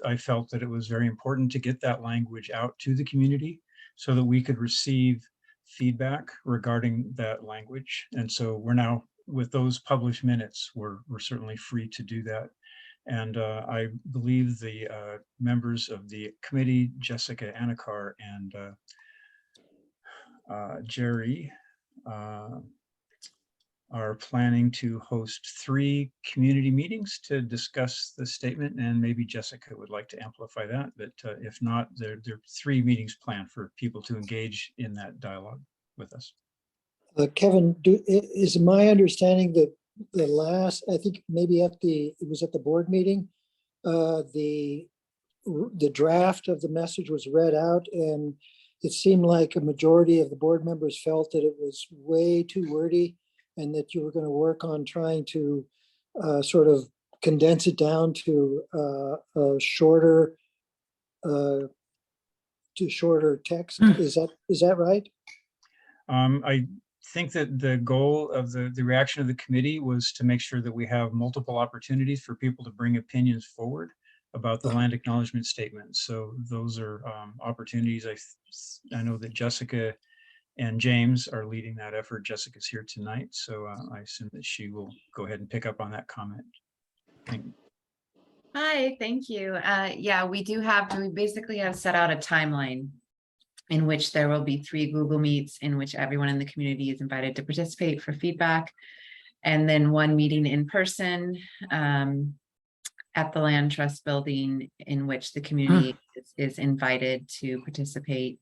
I felt that it was very important to get that language out to the community so that we could receive feedback regarding that language. And so we're now, with those published minutes, we're certainly free to do that. And I believe the members of the committee, Jessica, Anakar, and Jerry, are planning to host 3 community meetings to discuss the statement, and maybe Jessica would like to amplify that, but if not, there are 3 meetings planned for people to engage in that dialogue with us. Kevin, is my understanding that the last, I think maybe it was at the board meeting, the draft of the message was read out, and it seemed like a majority of the board members felt that it was way too wordy and that you were going to work on trying to sort of condense it down to a shorter text. Is that right? I think that the goal of the reaction of the committee was to make sure that we have multiple opportunities for people to bring opinions forward about the land acknowledgement statement. So those are opportunities. I know that Jessica and James are leading that effort. Jessica's here tonight, so I assume that she will go ahead and pick up on that comment. Thank you. Hi, thank you. Yeah, we basically have set out a timeline in which there will be 3 Google Meets in which everyone in the community is invited to participate for feedback, and then 1 meeting in person at the Land Trust building in which the community is invited to participate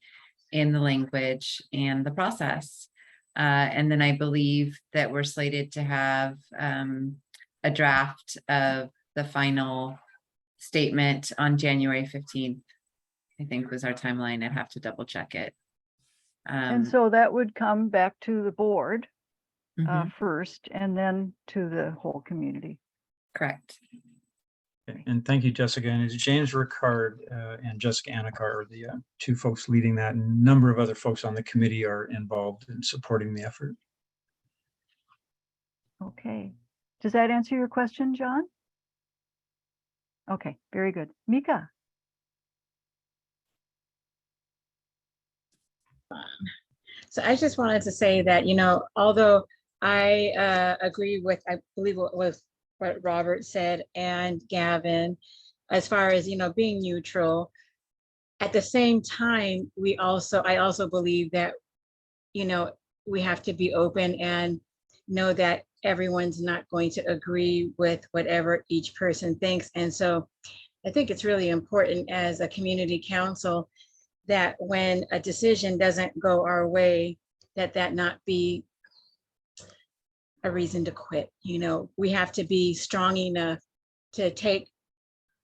in the language and the process. And then I believe that we're slated to have a draft of the final statement on January 15th, I think was our timeline. I'd have to double check it. And so that would come back to the board Mhm. first, and then to the whole community. Correct. Okay, and thank you, Jessica. And it's James Ricard and Jessica Anakar are the 2 folks leading that, and a number of other folks on the committee are involved in supporting the effort. Okay. Does that answer your question, John? Okay, very good. Mika? So I just wanted to say that, although I agree with, I believe what was what Robert said and Gavin, as far as, being neutral, at the same time, I also believe that, we have to be open and know that everyone's not going to agree with whatever each person thinks. And so I think it's really important as a community council that when a decision doesn't go our way, that not be a reason to quit. We have to be strong enough to take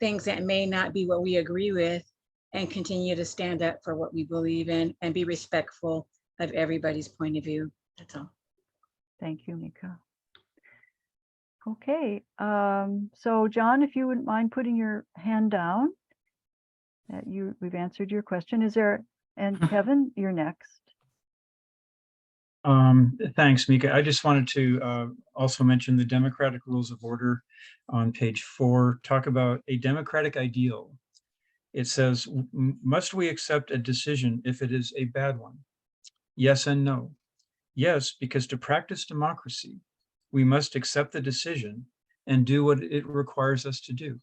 things that may not be what we agree with and continue to stand up for what we believe in and be respectful of everybody's point of view. That's all. Thank you, Mika. Okay, so John, if you wouldn't mind putting your hand down, we've answered your question. And Kevin, you're next. Thanks, Mika. I just wanted to also mention the democratic rules of order on page 4, talk about a democratic ideal. It says, must we accept a decision if it is a bad one? Yes and no. Yes, because to practice democracy, we must accept the decision and do what it requires us to do.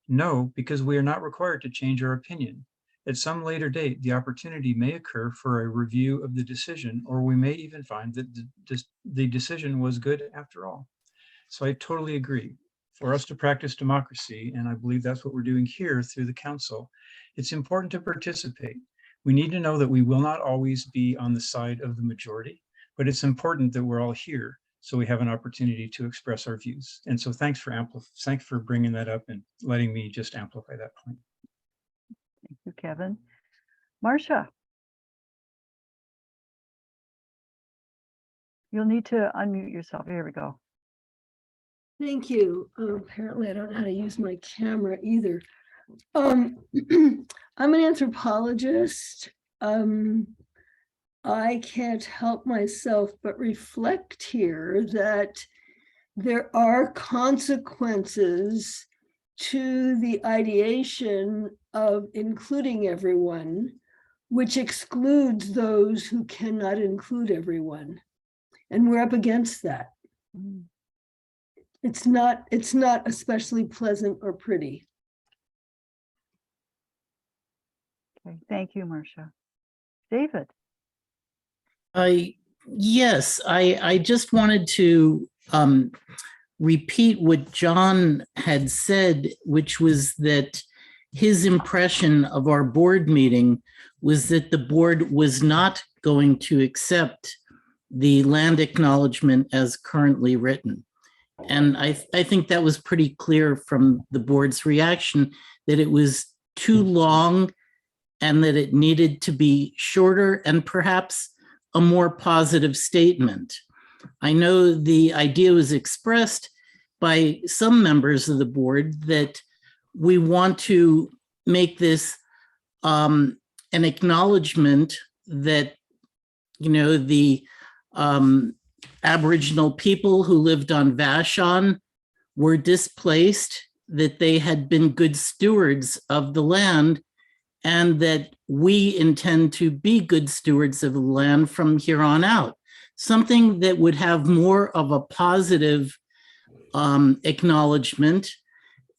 No, because we are not required to change our opinion. At some later date, the opportunity may occur for a review of the decision, or we may even find that the decision was good after all. So I totally agree. For us to practice democracy, and I believe that's what we're doing here through the council, it's important to participate. We need to know that we will not always be on the side of the majority, but it's important that we're all here so we have an opportunity to express our views. And so thanks for bringing that up and letting me just amplify that point. Thank you, Kevin. Marcia? You'll need to unmute yourself. Here we go. Thank you. Apparently, I don't know how to use my camera either. I'm an anthropologist. I can't help myself but reflect here that there are consequences to the ideation of including everyone, which excludes those who cannot include everyone. And we're up against that. It's not especially pleasant or pretty. Okay, thank you, Marcia. David? Yes, I just wanted to repeat what John had said, which was that his impression of our board meeting was that the board was not going to accept the land acknowledgement as currently written. And I think that was pretty clear from the board's reaction that it was too long and that it needed to be shorter and perhaps a more positive statement. I know the idea was expressed by some members of the board that we want to make this an acknowledgement that, you know, the Aboriginal people who lived on Vashon were displaced, that they had been good stewards of the land, and that we intend to be good stewards of the land from here on out. Something that would have more of a positive acknowledgement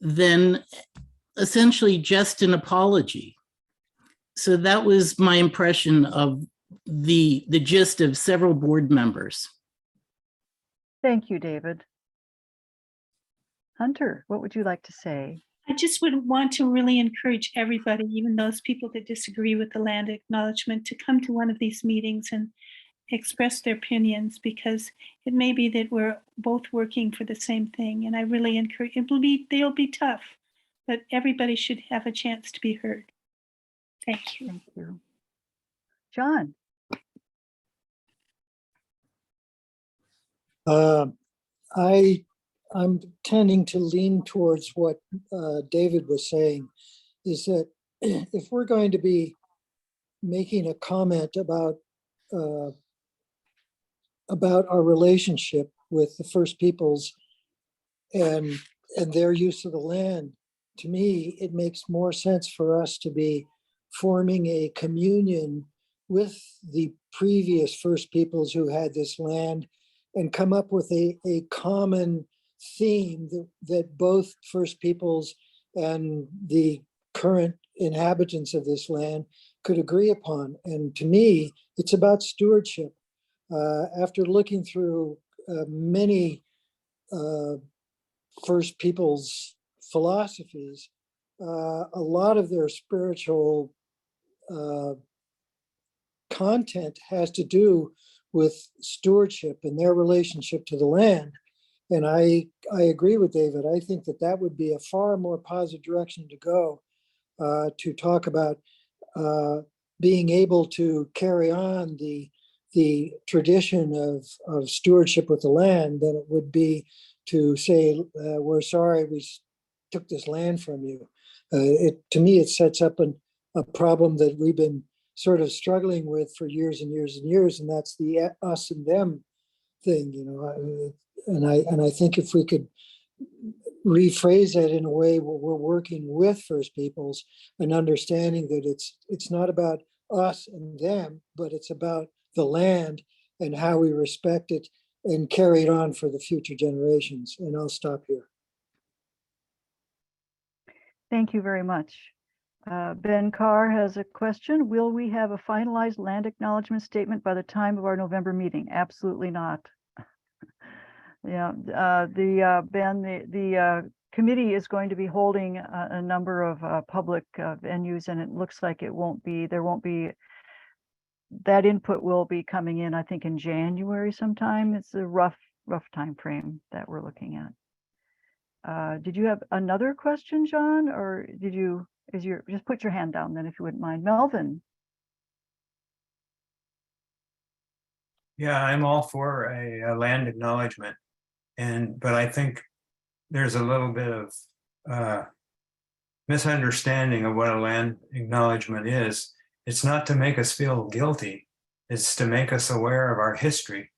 than essentially just an apology. So that was my impression of the gist of several board members. Thank you, David. Hunter, what would you like to say? I just would want to really encourage everybody, even those people that disagree with the land acknowledgement, to come to one of these meetings and express their opinions, because it may be that we're both working for the same thing. And I really encourage, they'll be tough, but everybody should have a chance to be heard. Thank you. Thank you. John. I'm tending to lean towards what David was saying, is that if we're going to be making a comment about our relationship with the First Peoples and their use of the land, to me, it makes more sense for us to be forming a communion with the previous First Peoples who had this land and come up with a common theme that both First Peoples and the current inhabitants of this land could agree upon. And to me, it's about stewardship. After looking through many First Peoples philosophies, a lot of their spiritual content has to do with stewardship and their relationship to the land. And I agree with David. I think that would be a far more positive direction to go, to talk about being able to carry on the tradition of stewardship with the land than it would be to say, we're sorry we took this land from you. To me, it sets up a problem that we've been sort of struggling with for years and years and years, and that's the us and them thing, you know. And I think if we could rephrase that in a way where we're working with First Peoples and understanding that it's not about us and them, but it's about the land and how we respect it and carry it on for the future generations. And I'll stop here. Thank you very much. Ben Carr has a question. Will we have a finalized land acknowledgement statement by the time of our November meeting? Absolutely not. Yeah, Ben, the committee is going to be holding a number of public venues, and it looks like there won't be, that input will be coming in, I think, in January sometime. It's a rough time frame that we're looking at. Did you have another question, John, or did you, just put your hand down then if you wouldn't mind. Melvin. Yeah, I'm all for a land acknowledgement, but I think there's a little bit of misunderstanding of what a land acknowledgement is. It's not to make us feel guilty. It's to make us aware of our history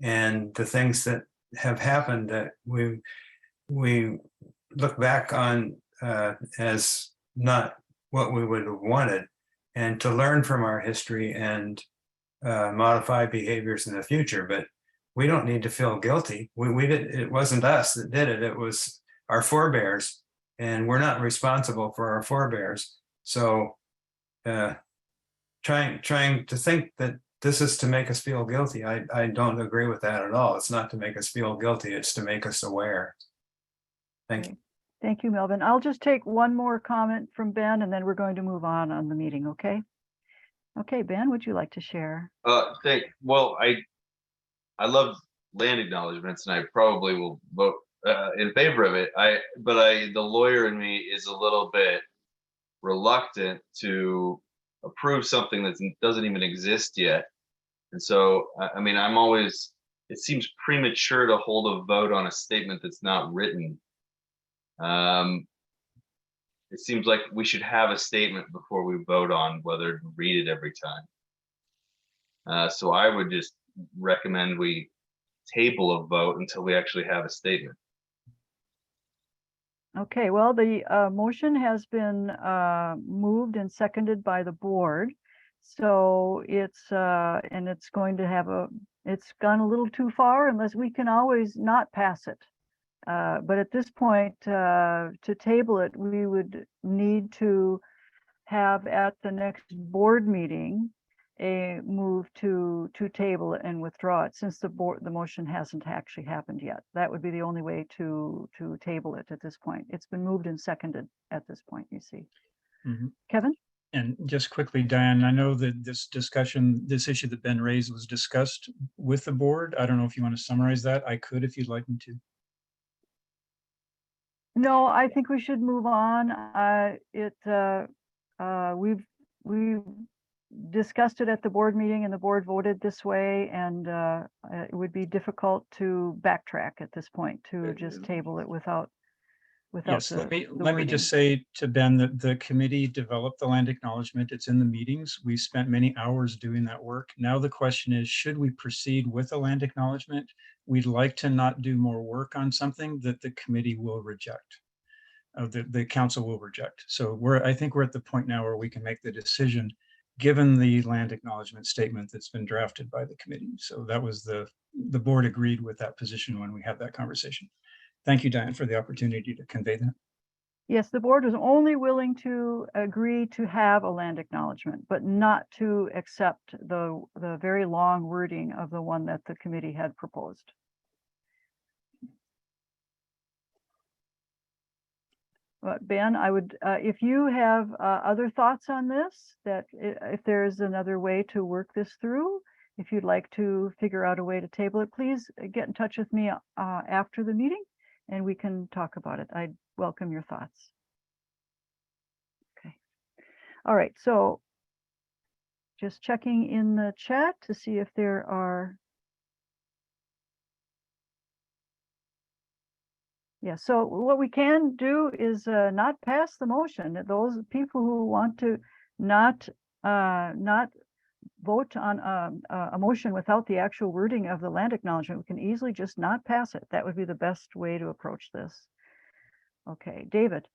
and the things that have happened that we look back on as not what we would have wanted, and to learn from our history and modify behaviors in the future. But we don't need to feel guilty. It wasn't us that did it. It was our forebears, and we're not responsible for our forebears. So trying to think that this is to make us feel guilty, I don't agree with that at all. It's not to make us feel guilty. It's to make us aware. Thank you. Thank you, Melvin. I'll just take one more comment from Ben, and then we're going to move on the meeting, okay? Okay, Ben, would you like to share? Well, I love land acknowledgements, and I probably will vote in favor of it. The lawyer in me is a little bit reluctant to approve something that doesn't even exist yet. And so, I mean, I'm always, it seems premature to hold a vote on a statement that's not written. It seems like we should have a statement before we vote on whether to read it every time. So I would just recommend we table a vote until we actually have a statement. Okay, well, the motion has been moved and seconded by the board. So it's, and it's going to have it's gone a little too far unless we can always not pass it. But at this point, to table it, we would need to have at the next board meeting a move to table it and withdraw it, since the motion hasn't actually happened yet. That would be the only way to table it at this point. It's been moved and seconded at this point, you see. Mhm. Kevin? And just quickly, Diane, I know that this issue that Ben raised was discussed with the board. I don't know if you want to summarize that. I could if you'd like me to. No, I think we should move on. We've discussed it at the board meeting and the board voted this way, and it would be difficult to backtrack at this point to just table it without Yes, the let me just say to Ben that the committee developed the land acknowledgement. It's in the meetings. We spent many hours doing that work. Now the question is, should we proceed with the land acknowledgement? We'd like to not do more work on something that the committee will reject, the council will reject. So I think we're at the point now where we can make the decision given the land acknowledgement statement that's been drafted by the committee. So that was the board agreed with that position when we had that conversation. Thank you, Diane, for the opportunity to convey that. Yes, the board was only willing to agree to have a land acknowledgement, but not to accept the very long wording of the one that the committee had proposed. But Ben, I would, if you have other thoughts on this, that if there's another way to work this through, if you'd like to figure out a way to table it, please get in touch with me after the meeting and we can talk about it. I'd welcome your thoughts. Okay. All right. So just checking in the chat to see if there are. Yeah, so what we can do is not pass the motion. Those people who want to not vote on a motion without the actual wording of the land acknowledgement, we can easily just not pass it. That would be the best way to approach this. Okay, David.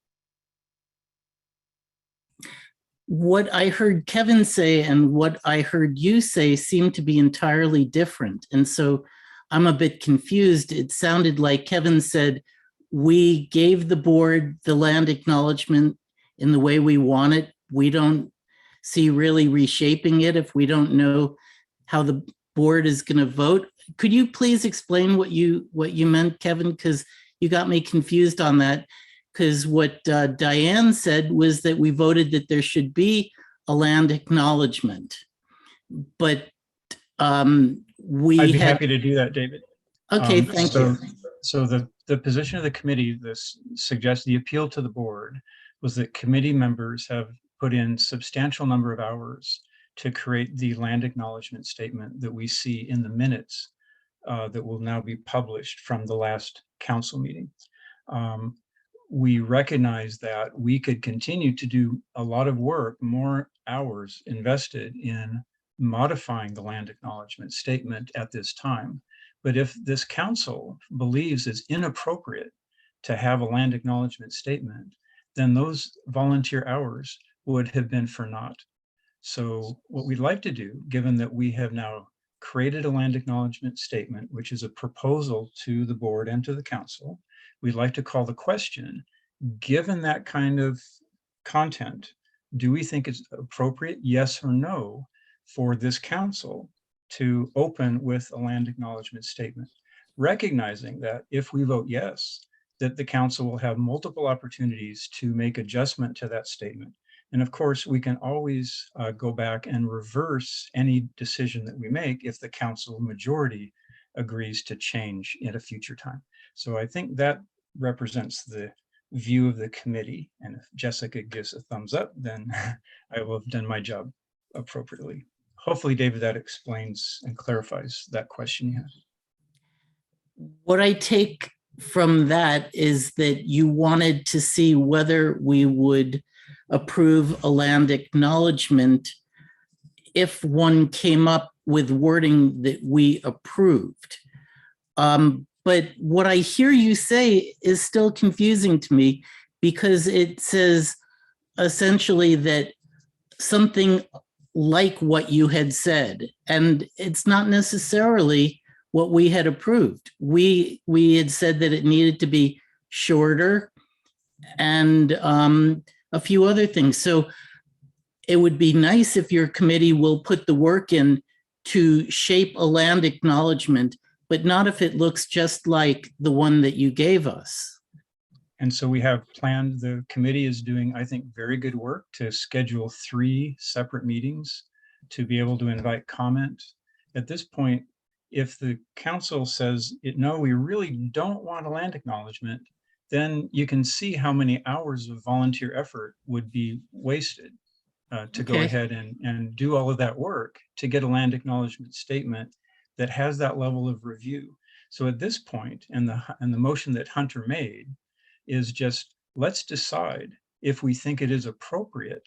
What I heard Kevin say and what I heard you say seem to be entirely different. And so I'm a bit confused. It sounded like Kevin said, we gave the board the land acknowledgement in the way we want it. We don't see really reshaping it if we don't know how the board is going to vote. Could you please explain what you meant, Kevin? Because you got me confused on that. Because what Diane said was that we voted that there should be a land acknowledgement. But I'd be happy to do that, David. Okay, thank you. So the position of the committee, this suggests the appeal to the board was that committee members have put in substantial number of hours to create the land acknowledgement statement that we see in the minutes that will now be published from the last council meeting. We recognize that we could continue to do a lot of work, more hours invested in modifying the land acknowledgement statement at this time. But if this council believes it's inappropriate to have a land acknowledgement statement, then those volunteer hours would have been for naught. So what we'd like to do, given that we have now created a land acknowledgement statement, which is a proposal to the board and to the council, we'd like to call the question, given that kind of content, do we think it's appropriate, yes or no, for this council to open with a land acknowledgement statement, recognizing that if we vote yes, that the council will have multiple opportunities to make adjustment to that statement. And of course, we can always go back and reverse any decision that we make if the council majority agrees to change at a future time. So I think that represents the view of the committee. And if Jessica gives a thumbs up, then I will have done my job. appropriately. Hopefully, David, that explains and clarifies that question you have. What I take from that is that you wanted to see whether we would approve a land acknowledgement if one came up with wording that we approved. But what I hear you say is still confusing to me, because it says essentially that something like what you had said, and it's not necessarily what we had approved. We had said that it needed to be shorter and a few other things. So it would be nice if your committee will put the work in to shape a land acknowledgement, but not if it looks just like the one that you gave us. And so we have planned, the committee is doing, I think, very good work to schedule 3 separate meetings to be able to invite comment. At this point, if the council says, no, we really don't want a land acknowledgement, then you can see how many hours of volunteer effort would be wasted to go ahead and do all of that work to get a land acknowledgement statement that has that level of review. So at this point, and the motion that Hunter made is just, let's decide if we think it is appropriate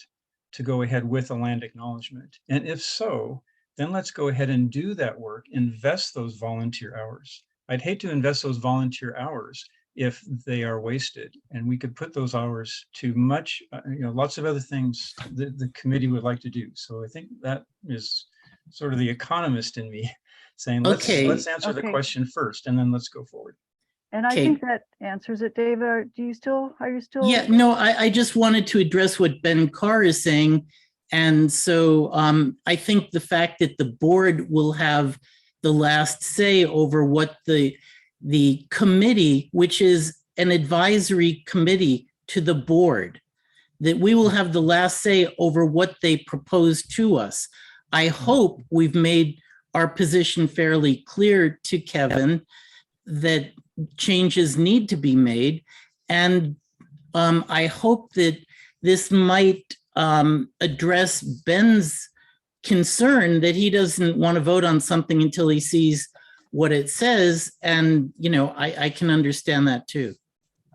to go ahead with a land acknowledgement. And if so, then let's go ahead and do that work, invest those volunteer hours. I'd hate to invest those volunteer hours if they are wasted, and we could put those hours to much, lots of other things that the committee would like to do. So I think that is sort of the economist in me saying, let's answer the question first, and then let's go forward. And I think that answers it, David. Are you still? Yeah, no, I just wanted to address what Ben Carr is saying. And so I think the fact that the board will have the last say over what the committee, which is an advisory committee to the board, that we will have the last say over what they propose to us. I hope we've made our position fairly clear to Kevin that changes need to be made. And I hope that this might address Ben's concern that he doesn't want to vote on something until he sees what it says. And, I can understand that too.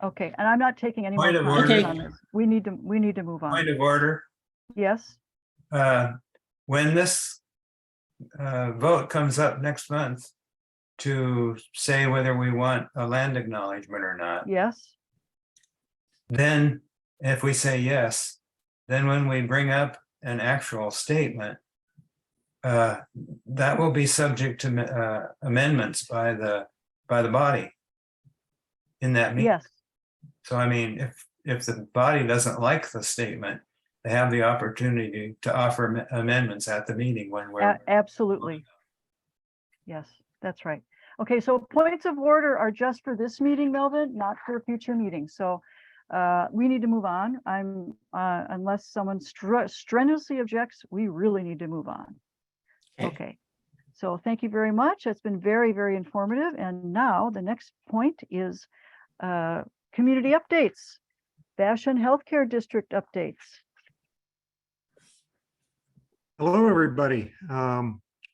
Okay, and I'm not taking any more Point of time order. on this. We need to move on. Point of order. Yes. When this vote comes up next month to say whether we want a land acknowledgement or not. Yes. Then if we say yes, then when we bring up an actual statement, that will be subject to amendments by the body in that meeting. Yes. So I mean, if the body doesn't like the statement, they have the opportunity to offer amendments at the meeting when we're absolutely. Yes, that's right. Okay, so points of order are just for this meeting, Melvin, not for future meetings. So we need to move on. Unless someone strenuously objects, we really need to move on. Okay. So thank you very much. It's been very, very informative. And now the next point is community updates. Vashon Health Care District updates. Hello, everybody.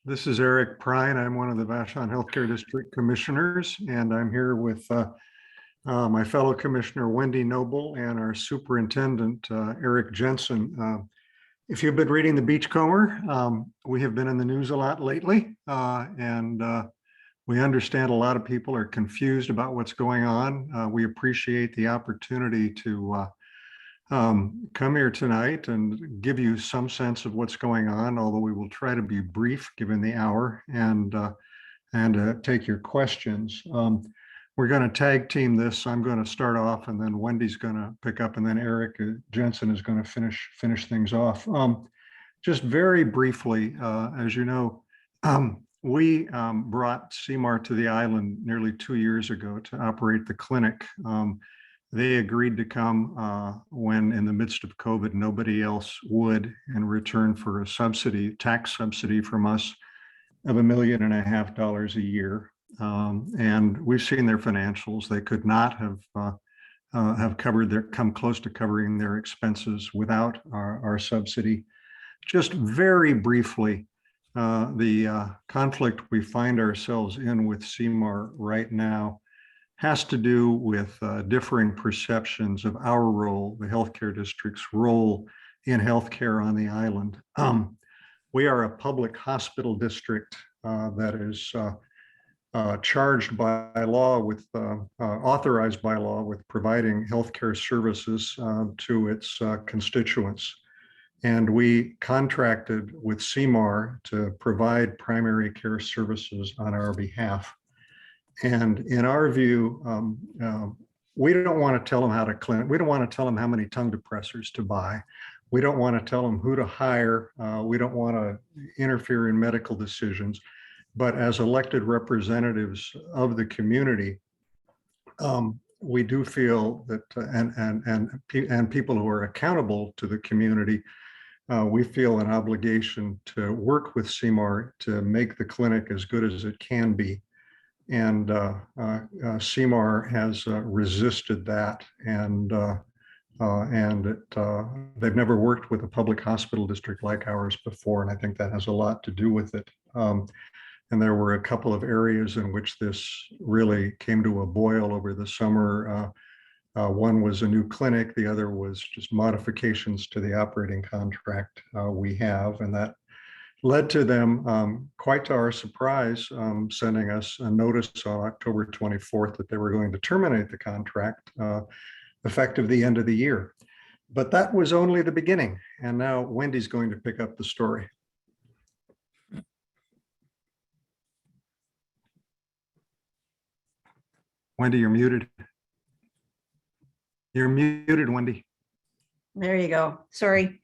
This is Eric Pryne. I'm one of the Vashon Health Care District commissioners, and I'm here with my fellow commissioner, Wendy Noble, and our superintendent, Eric Jensen. If you've been reading the Beachcomber, we have been in the news a lot lately, and we understand a lot of people are confused about what's going on. We appreciate the opportunity to come here tonight and give you some sense of what's going on, although we will try to be brief given the hour and take your questions. We're going to tag team this. I'm going to start off, and then Wendy's going to pick up, and then Eric Jensen is going to finish things off. Just very briefly, as you know, we brought CMAR to the island nearly 2 years ago to operate the clinic. They agreed to come when, in the midst of COVID, nobody else would, in return for a subsidy, tax subsidy from us of $1.5 million a year. And we've seen their financials. They could not have come close to covering their expenses without our subsidy. Just very briefly, the conflict we find ourselves in with CMAR right now has to do with differing perceptions of our role, the healthcare district's role in healthcare on the island. We are a public hospital district that is charged by law with, authorized by law with providing healthcare services to its constituents. And we contracted with CMAR to provide primary care services on our behalf. And in our view, we don't want to tell them how to clean. We don't want to tell them how many tongue depressors to buy. We don't want to tell them who to hire. We don't want to interfere in medical decisions. But as elected representatives of the community, we do feel that, and people who are accountable to the community, we feel an obligation to work with CMAR to make the clinic as good as it can be. And CMAR has resisted that, and they've never worked with a public hospital district like ours before, and I think that has a lot to do with it. And there were a couple of areas in which this really came to a boil over the summer. One was a new clinic, the other was just modifications to the operating contract we have, and that led to them, quite to our surprise, sending us a notice on October 24th that they were going to terminate the contract effective the end of the year. But that was only the beginning, and now Wendy's going to pick up the story. Wendy, you're muted. You're muted, Wendy. There you go. Sorry.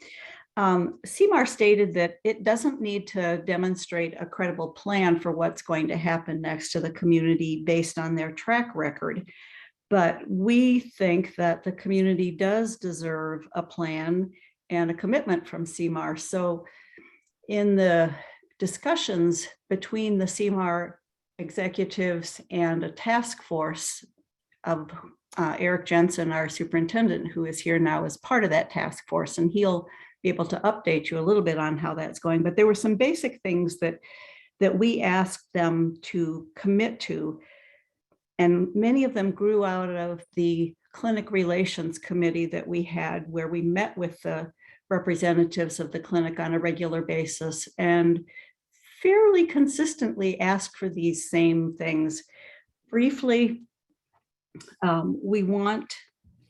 CMAR stated that it doesn't need to demonstrate a credible plan for what's going to happen next to the community based on their track record. But we think that the community does deserve a plan and a commitment from CMAR. So in the discussions between the CMAR executives and a task force of Eric Jensen, our superintendent, who is here now as part of that task force, and he'll be able to update you a little bit on how that's going. But there were some basic things that we asked them to commit to, and many of them grew out of the clinic relations committee that we had, where we met with the representatives of the clinic on a regular basis and fairly consistently asked for these same things. Briefly, we want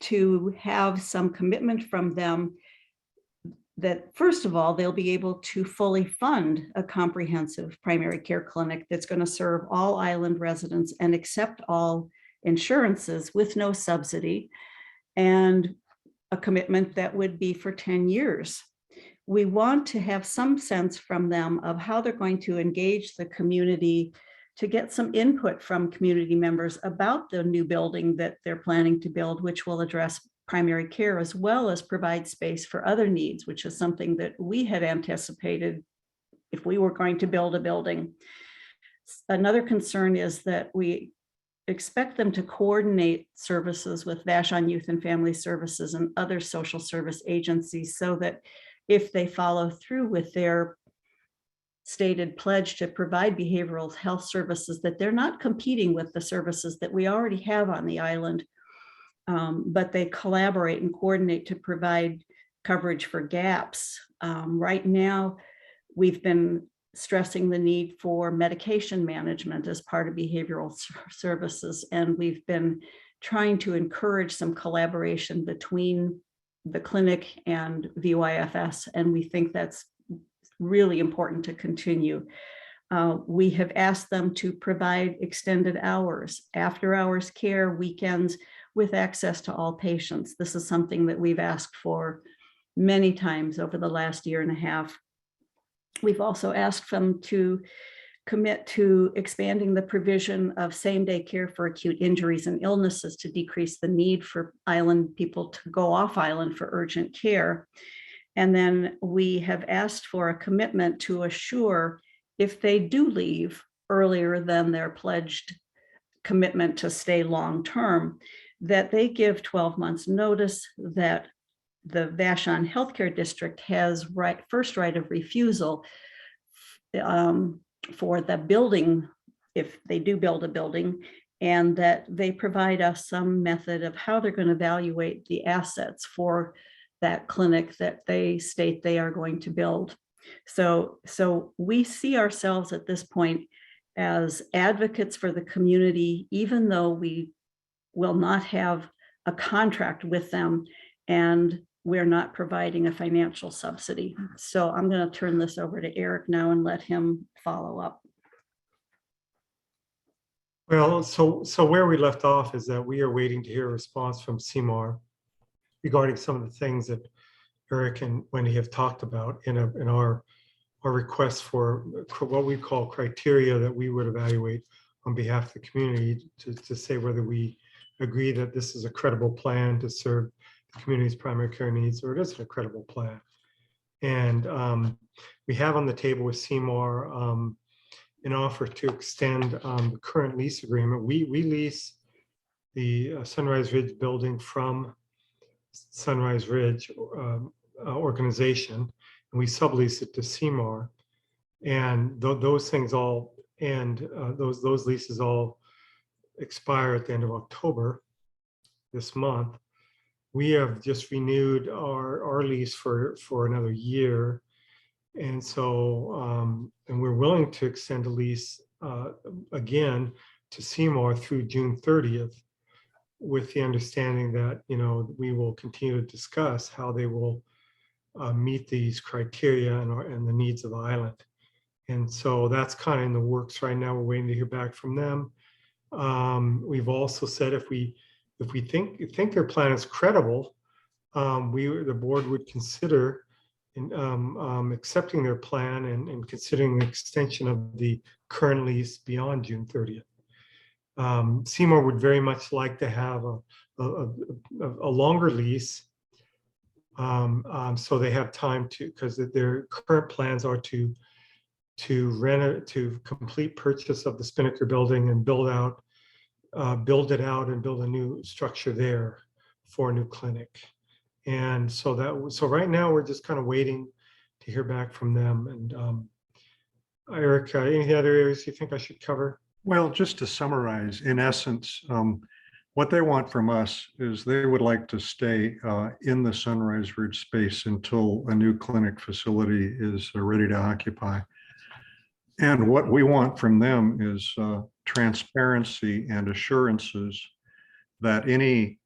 to have some commitment from them that, first of all, they'll be able to fully fund a comprehensive primary care clinic that's going to serve all island residents and accept all insurances with no subsidy, and a commitment that would be for 10 years. We want to have some sense from them of how they're going to engage the community, to get some input from community members about the new building that they're planning to build, which will address primary care as well as provide space for other needs, which is something that we had anticipated if we were going to build a building. Another concern is that we expect them to coordinate services with Vashon Youth and Family Services and other social service agencies, so that if they follow through with their stated pledge to provide behavioral health services, that they're not competing with the services that we already have on the island, but they collaborate and coordinate to provide coverage for gaps. Right now, we've been stressing the need for medication management as part of behavioral services, and we've been trying to encourage some collaboration between the clinic and VYFS, and we think that's really important to continue. We have asked them to provide extended hours, after hours care, weekends, with access to all patients. This is something that we've asked for many times over the last year and a half. We've also asked them to commit to expanding the provision of same-day care for acute injuries and illnesses to decrease the need for island people to go off island for urgent care. And then we have asked for a commitment to assure, if they do leave earlier than their pledged commitment to stay long-term, that they give 12 months notice, that the Vashon Health Care District has first right of refusal for the building, if they do build a building, and that they provide us some method of how they're going to evaluate the assets for that clinic that they state they are going to build. So we see ourselves at this point as advocates for the community, even though we will not have a contract with them and we're not providing a financial subsidy. So I'm going to turn this over to Eric now and let him follow up. Well, so where we left off is that we are waiting to hear a response from CMAR regarding some of the things that Eric and Wendy have talked about in our request for what we call criteria that we would evaluate on behalf of the community to say whether we agree that this is a credible plan to serve the community's primary care needs, or it isn't a credible plan. And we have on the table with CMAR an offer to extend the current lease agreement. We lease the Sunrise Ridge building from Sunrise Ridge organization, and we sublease it to CMAR. And those things all end, those leases all expire at the end of October this month. We have just renewed our lease for another year. And so, and we're willing to extend a lease again to CMAR through June 30th, with the understanding that, you know, we will continue to discuss how they will meet these criteria and the needs of the island. And so that's kind of in the works right now. We're waiting to hear back from them. We've also said if we think their plan is credible, the board would consider accepting their plan and considering the extension of the current lease beyond June 30th. CMAR would very much like to have a longer lease, so they have time to, because their current plans are to complete purchase of the Spinnaker building and build it out and build a new structure there for a new clinic. And so right now we're just kind of waiting to hear back from them. And Eric, any other areas you think I should cover? Well, just to summarize, in essence, what they want from us is they would like to stay in the Sunrise Ridge space until a new clinic facility is ready to occupy. And what we want from them is transparency and assurances that any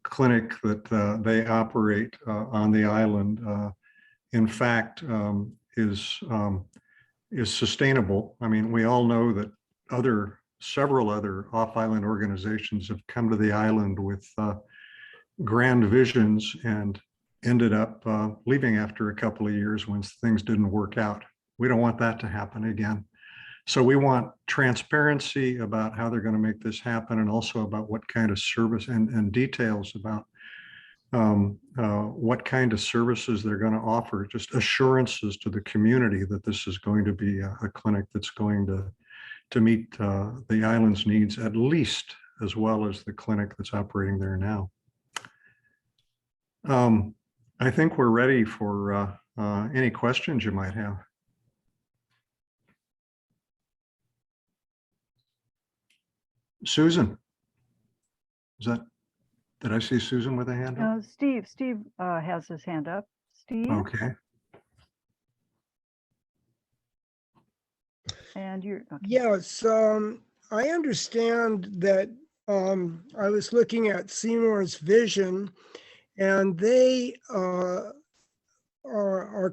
clinic that they operate on the island, in fact, is sustainable. I mean, we all know that several other off-island organizations have come to the island with grand visions and ended up leaving after a couple of years when things didn't work out. We don't want that to happen again. So we want transparency about how they're going to make this happen, and also about what kind of service and details about what kind of services they're going to offer, just assurances to the community that this is going to be a clinic that's going to meet the island's needs, at least as well as the clinic that's operating there now. I think we're ready for any questions you might have. Susan, did I see Susan with a hand up? Steve has his hand up. Steve? Okay. And you're, okay. Yes, I understand that I was looking at CMAR's vision, and they are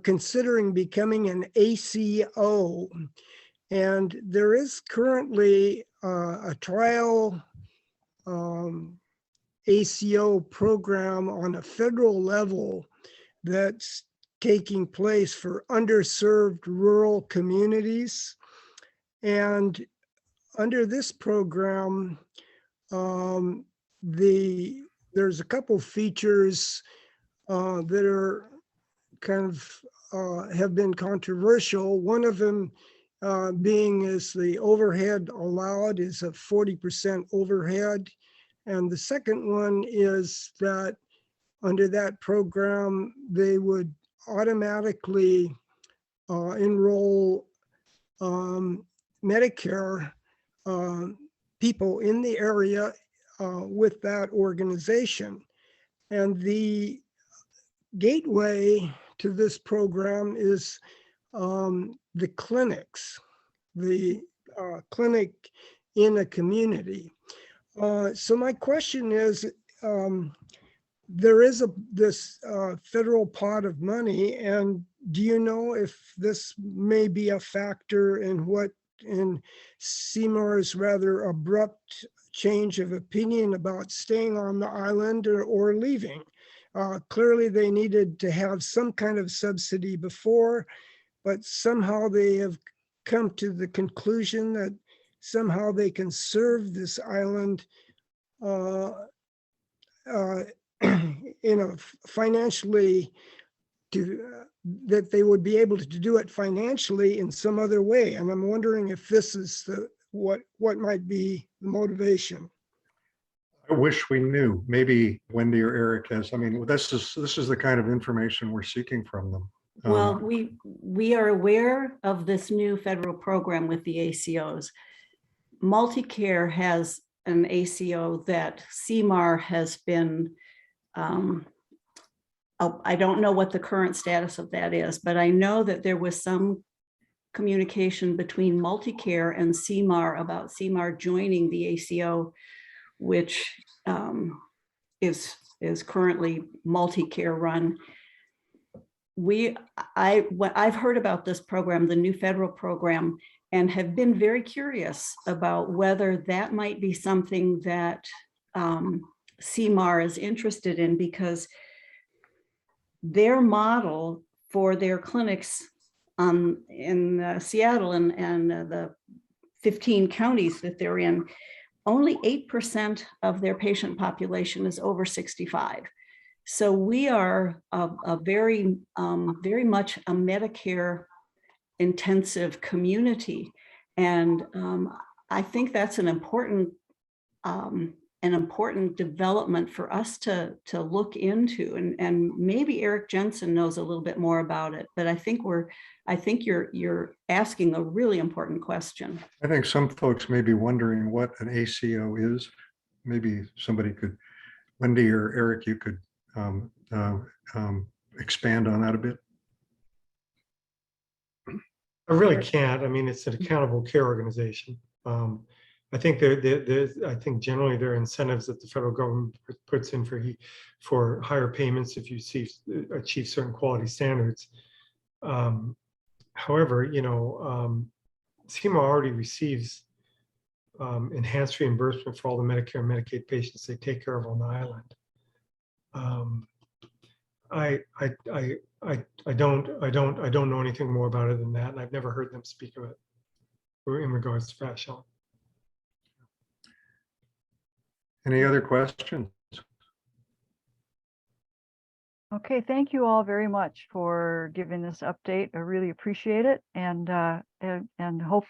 considering becoming an ACO. And there is currently a trial ACO program on a federal level that's taking place for underserved rural communities. And under this program, there's a couple features that are kind of have been controversial. One of them being is the overhead allowed is a 40% overhead. And the second one is that under that program, they would automatically enroll Medicare people in the area with that organization. And the gateway to this program is the clinics, the clinic in a community. So my question is, there is this federal pot of money, and do you know if this may be a factor in Seymour's rather abrupt change of opinion about staying on the island or leaving? Clearly, they needed to have some kind of subsidy before, but somehow they have come to the conclusion that somehow they can serve this island financially, that they would be able to do it financially in some other way. And I'm wondering if this is what might be the motivation. I wish we knew. Maybe Wendy or Eric has. I mean, this is the kind of information we're seeking from them. Well, we are aware of this new federal program with the ACOs. Multicare has an ACO that CMAR has been, I don't know what the current status of that is, but I know that there was some communication between Multicare and CMAR about CMAR joining the ACO, which is currently Multicare run. I've heard about this program, the new federal program, and have been very curious about whether that might be something that CMAR is interested in, because their model for their clinics in Seattle and the 15 counties that they're in, only 8% of their patient population is over 65. So we are a very much a Medicare intensive community. And I think that's an important development for us to look into. And maybe Eric Jensen knows a little bit more about it, but I think you're asking a really important question. I think some folks may be wondering what an ACO is. Maybe somebody could, Wendy or Eric, you could expand on that a bit. I really can't. I mean, it's an accountable care organization. I think I think generally there are incentives that the federal government puts in for higher payments if you achieve certain quality standards. However, CMAR already receives enhanced reimbursement for all the Medicare and Medicaid patients they take care of on the island. I don't know anything more about it than that, and I've never heard them speak of it in regards to Vashon. Any other questions? Okay, thank you all very much for giving this update. I really appreciate it, and hope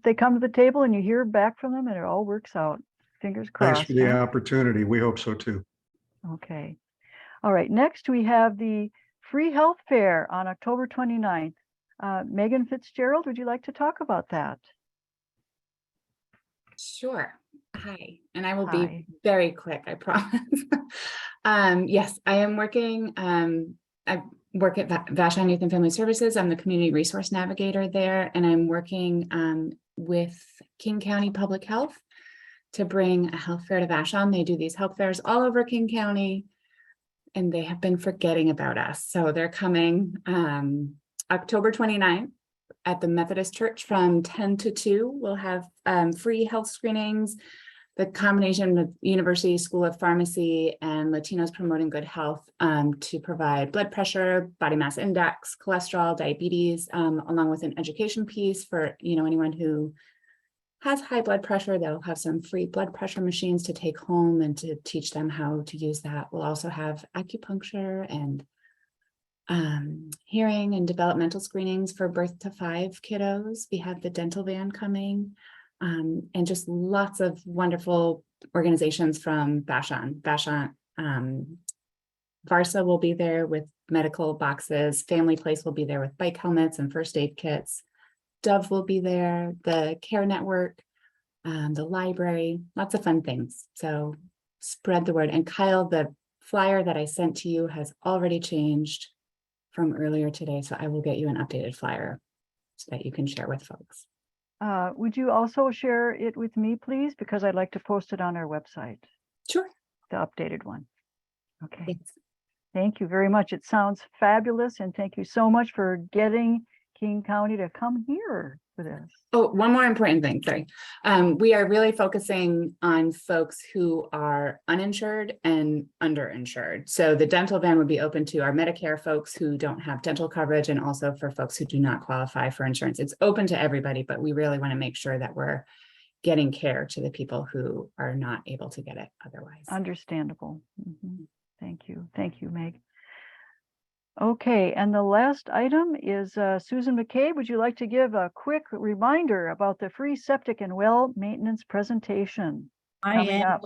they come to the table and you hear back from them and it all works out. Fingers crossed. Thanks for the opportunity. We hope so too. Okay. All right. Next, we have the free health fair on October 29th. Megan Fitzgerald, would you like to talk about that? Sure. Hi, and I will be very quick, I promise. Yes, I am working. I work at Vashon Youth and Family Services. I'm the community resource navigator there, and I'm working with King County Public Health to bring a health fair to Vashon. They do these health fairs all over King County, and they have been forgetting about us. So they're coming October 29th at the Methodist Church from 10 to 2. We'll have free health screenings, the combination of University School of Pharmacy and Latinos Promoting Good Health to provide blood pressure, body mass index, cholesterol, diabetes, along with an education piece for anyone who has high blood pressure. They'll have some free blood pressure machines to take home and to teach them how to use that. We'll also have acupuncture and hearing and developmental screenings for birth to 5 kiddos. We have the dental van coming, and just lots of wonderful organizations from Vashon Varsa will be there with medical boxes. Family Place will be there with bike helmets and first aid kits. Dove will be there, the Care Network, the library, lots of fun things. So spread the word. And Kyle, the flyer that I sent to you has already changed from earlier today. So I will get you an updated flyer so that you can share with folks. Would you also share it with me, please? Because I'd like to post it on our website. Sure. The updated one. Okay. Thanks. Thank you very much. It sounds fabulous. And thank you so much for getting King County to come here for this. Oh, one more important thing, sorry. We are really focusing on folks who are uninsured and underinsured. So the dental van would be open to our Medicare folks who don't have dental coverage and also for folks who do not qualify for insurance. It's open to everybody, but we really want to make sure that we're getting care to the people who are not able to get it otherwise. Understandable. Thank you. Thank you, Meg. Okay, and the last item is Susan McCabe. Would you like to give a quick reminder about the free septic and well maintenance presentation? coming up?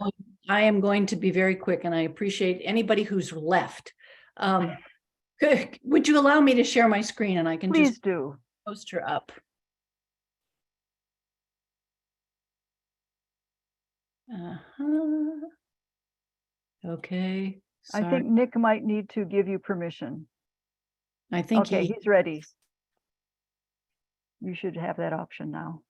I am going to be very quick, and I appreciate anybody who's left. Would you allow me to share my screen and I can Please just do. post her up? Okay. I sorry. think Nick might need to give you permission. I think Okay, he- he's ready. You should have that option now.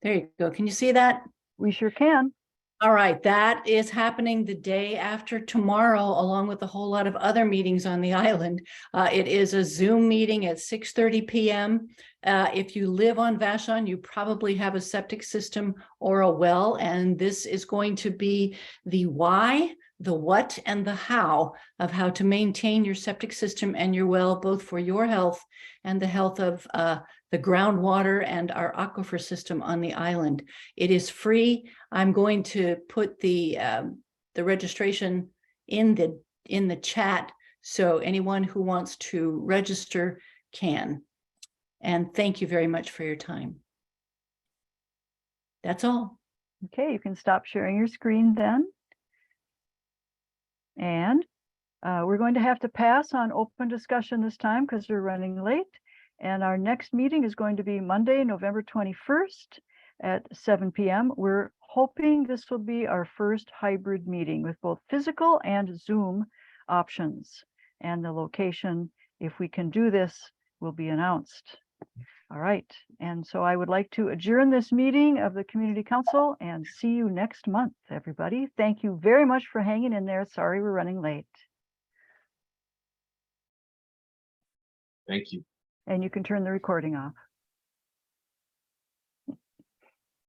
There you go. Can you see that? We sure can. All right, that is happening the day after tomorrow, along with a whole lot of other meetings on the island. It is a Zoom meeting at 6:30 p.m. If you live on Vashon, you probably have a septic system or a well, and this is going to be the why, the what, and the how of how to maintain your septic system and your well, both for your health and the health of the groundwater and our aquifer system on the island. It is free. I'm going to put the registration in the chat, so anyone who wants to register can. And thank you very much for your time. That's all. Okay, you can stop sharing your screen then. And we're going to have to pass on open discussion this time because we're running late. And our next meeting is going to be Monday, November 21st at 7 p.m. We're hoping this will be our first hybrid meeting with both physical and Zoom options. And the location, if we can do this, will be announced. All right. And so I would like to adjourn this meeting of the Community Council and see you next month, everybody. Thank you very much for hanging in there. Sorry we're running late. Thank you. And you can turn the recording off.